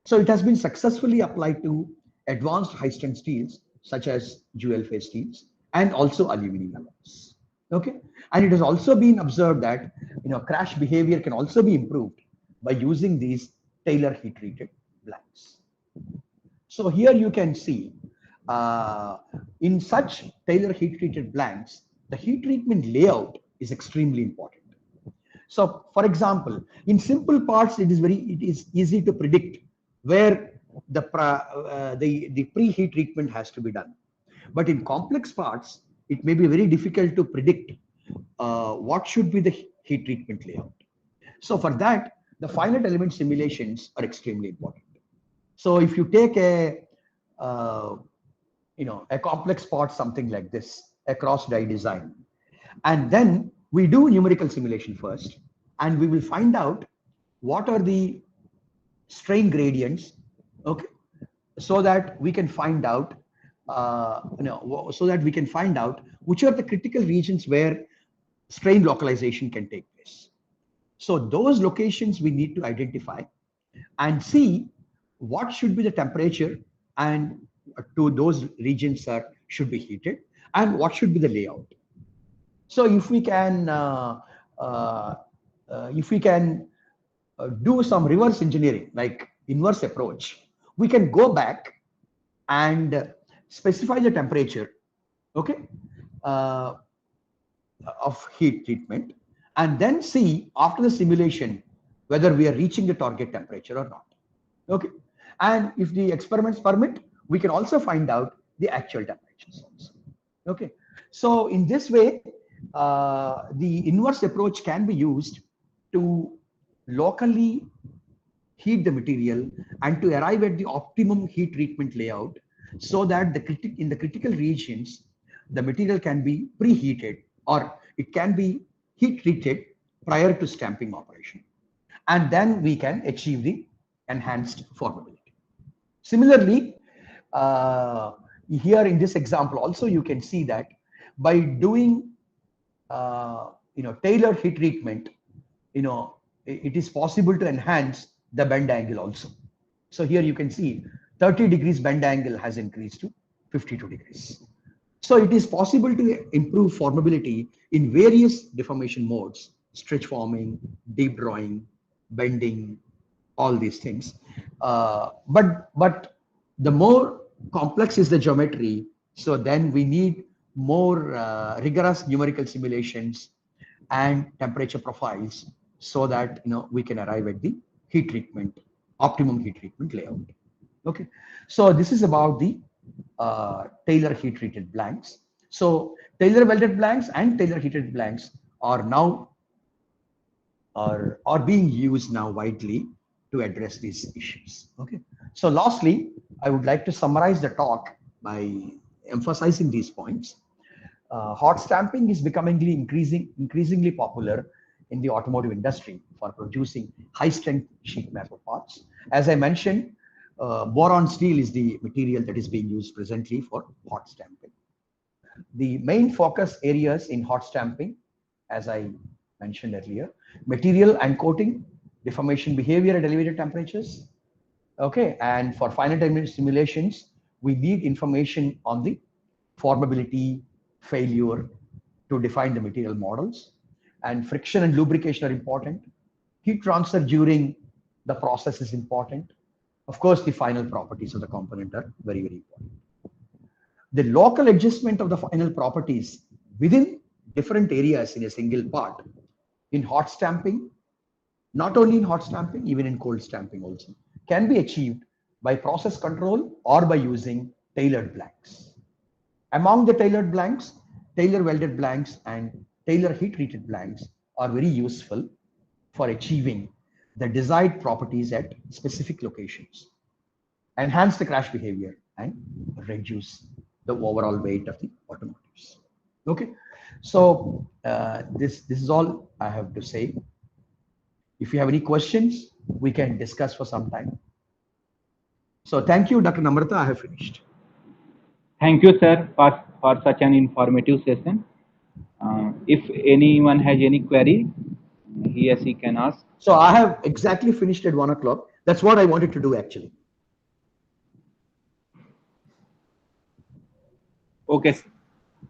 So it has been successfully applied to advanced high strength steels such as dual phase steels and also aluminum alloys. Okay, and it has also been observed that crash behavior can also be improved by using these Tailor heat treated blanks. So here you can see in such Tailor heat treated blanks, the heat treatment layout is extremely important. So for example, in simple parts, it is easy to predict where the preheat treatment has to be done. But in complex parts, it may be very difficult to predict what should be the heat treatment layout. So for that, the finite element simulations are extremely important. So if you take a complex part, something like this, a cross die design, and then we do numerical simulation first, and we will find out what are the strain gradients, okay, so that we can find out which are the critical regions where strain localization can take place. So those locations we need to identify and see what should be the temperature and to those regions should be heated and what should be the layout. So if we can do some reverse engineering like inverse approach, we can go back and specify the temperature, okay, of heat treatment, and then see after the simulation whether we are reaching the target temperature or not. Okay, and if the experiments permit, we can also find out the actual temperatures also. Okay, so in this way, the inverse approach can be used to locally heat the material and to arrive at the optimum heat treatment layout so that in the critical regions, the material can be preheated or it can be heat treated prior to stamping operation. And then we can achieve the enhanced formability. Similarly, here in this example also, you can see that by doing Tailor heat treatment, it is possible to enhance the bend angle also. So here you can see 30 degrees bend angle has increased to 52 degrees. So it is possible to improve formability in various deformation modes, stretch forming, deep drawing, bending, all these things. But the more complex is the geometry, so then we need more rigorous numerical simulations and temperature profiles so that we can arrive at the heat treatment, optimum heat treatment layout. Okay, so this is about the Tailor heat treated blanks. So Tailor welded blanks and Tailor heated blanks are now are being used now widely to address these issues. Okay, so lastly, I would like to summarize the talk by emphasizing these points. Hot stamping is becoming increasingly popular in the automotive industry for producing high-strength sheet metal parts. As I mentioned, boron steel is the material that is being used presently for hot stamping. The main focus areas in hot stamping, as I mentioned earlier, material and coating, deformation behavior at elevated temperatures. Okay, and for finite simulations, we need information on the formability, failure to define the material models, and friction and lubrication are important. Heat transfer during the process is important. Of course, the final properties of the component are very, very important. The local adjustment of the final properties within different areas in a single part in hot stamping, not only in hot stamping, even in cold stamping also, can be achieved by process control or by using tailored blanks. Among the tailored blanks, Tailor welded blanks and Tailor heat treated blanks are very useful for achieving the desired properties at specific locations, enhance the crash behavior, and reduce the overall weight of the automotives. Okay, so this is all I have to say. If you have any questions, we can discuss for some time. So thank you, Dr. Namrata. I have finished. Thank you, sir, for such an informative session. If anyone has any query, he or she can ask. So I have exactly finished at 1 o'clock. That's what I wanted to do actually. Okay, sir.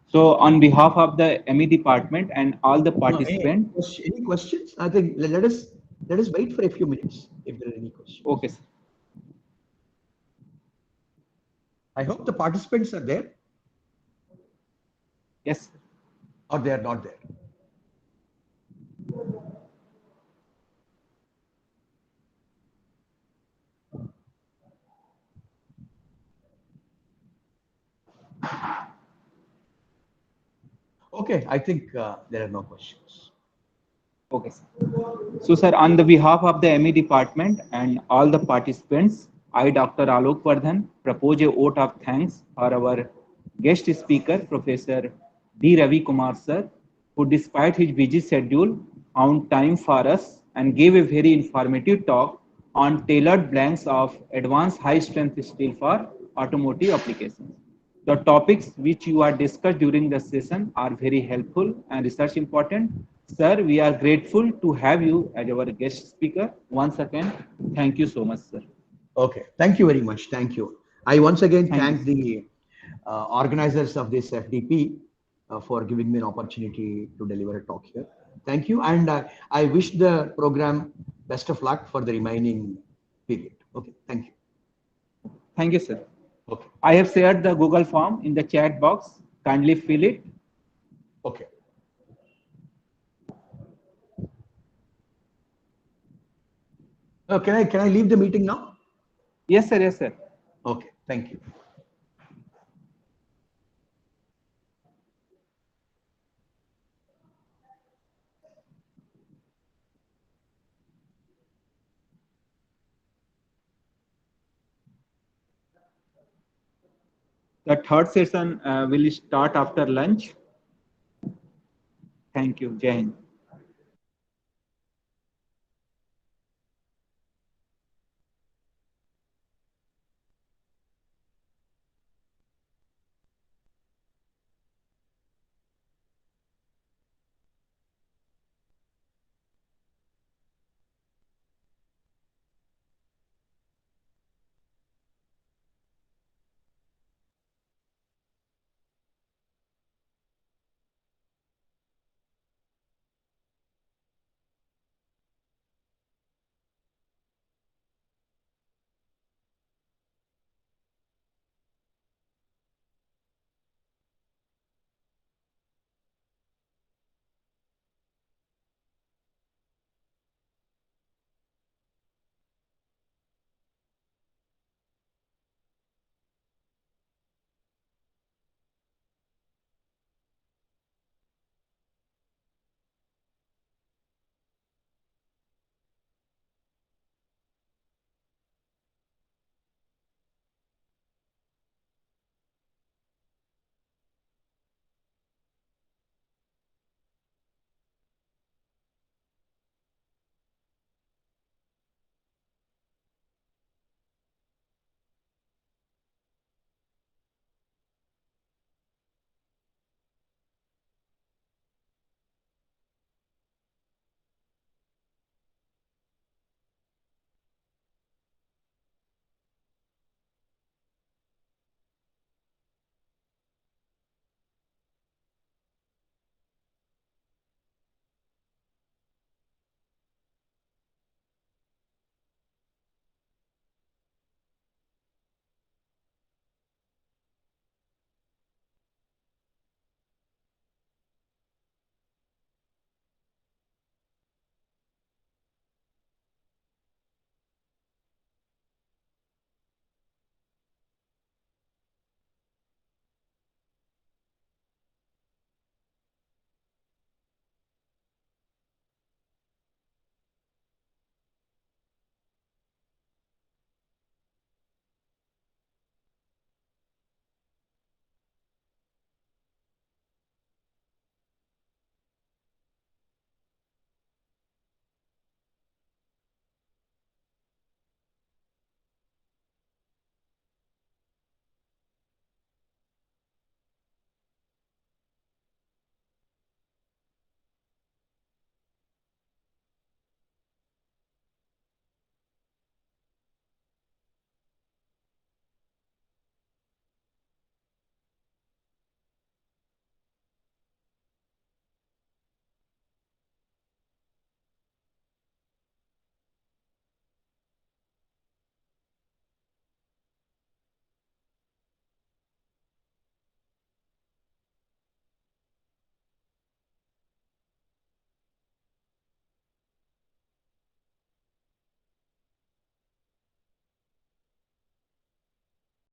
So on behalf of the ME department and all the participants. Any questions? I think let us wait for a few minutes if there are any questions. Okay, sir. I hope the participants are there. Yes, sir. Or they are not there. Okay, I think there are no questions. Okay, sir. So, sir, on the behalf of the ME department and all the participants, I, Dr. Alok Vardhan, propose a vote of thanks for our guest speaker, Professor D. Ravi Kumar, sir, who, despite his busy schedule, found time for us and gave a very informative talk on tailored blanks of advanced high-strength steel for automotive applications. The topics which you are discussed during the session are very helpful and research important. Sir, we are grateful to have you as our guest speaker. Once again, thank you so much, sir. Okay, thank you very much. Thank you. I once again Thank thank the organizers of this FDP for giving me an opportunity to deliver a talk here. Thank you, and I wish the program best of luck for the remaining period. Okay, thank you. Thank you, sir. Okay, I have shared the Google form in the chat box. Kindly fill it. okay. Can I leave the meeting now? Yes, sir. Yes, sir. Okay, thank you. The third session will start after lunch. Thank you. Jai Hind.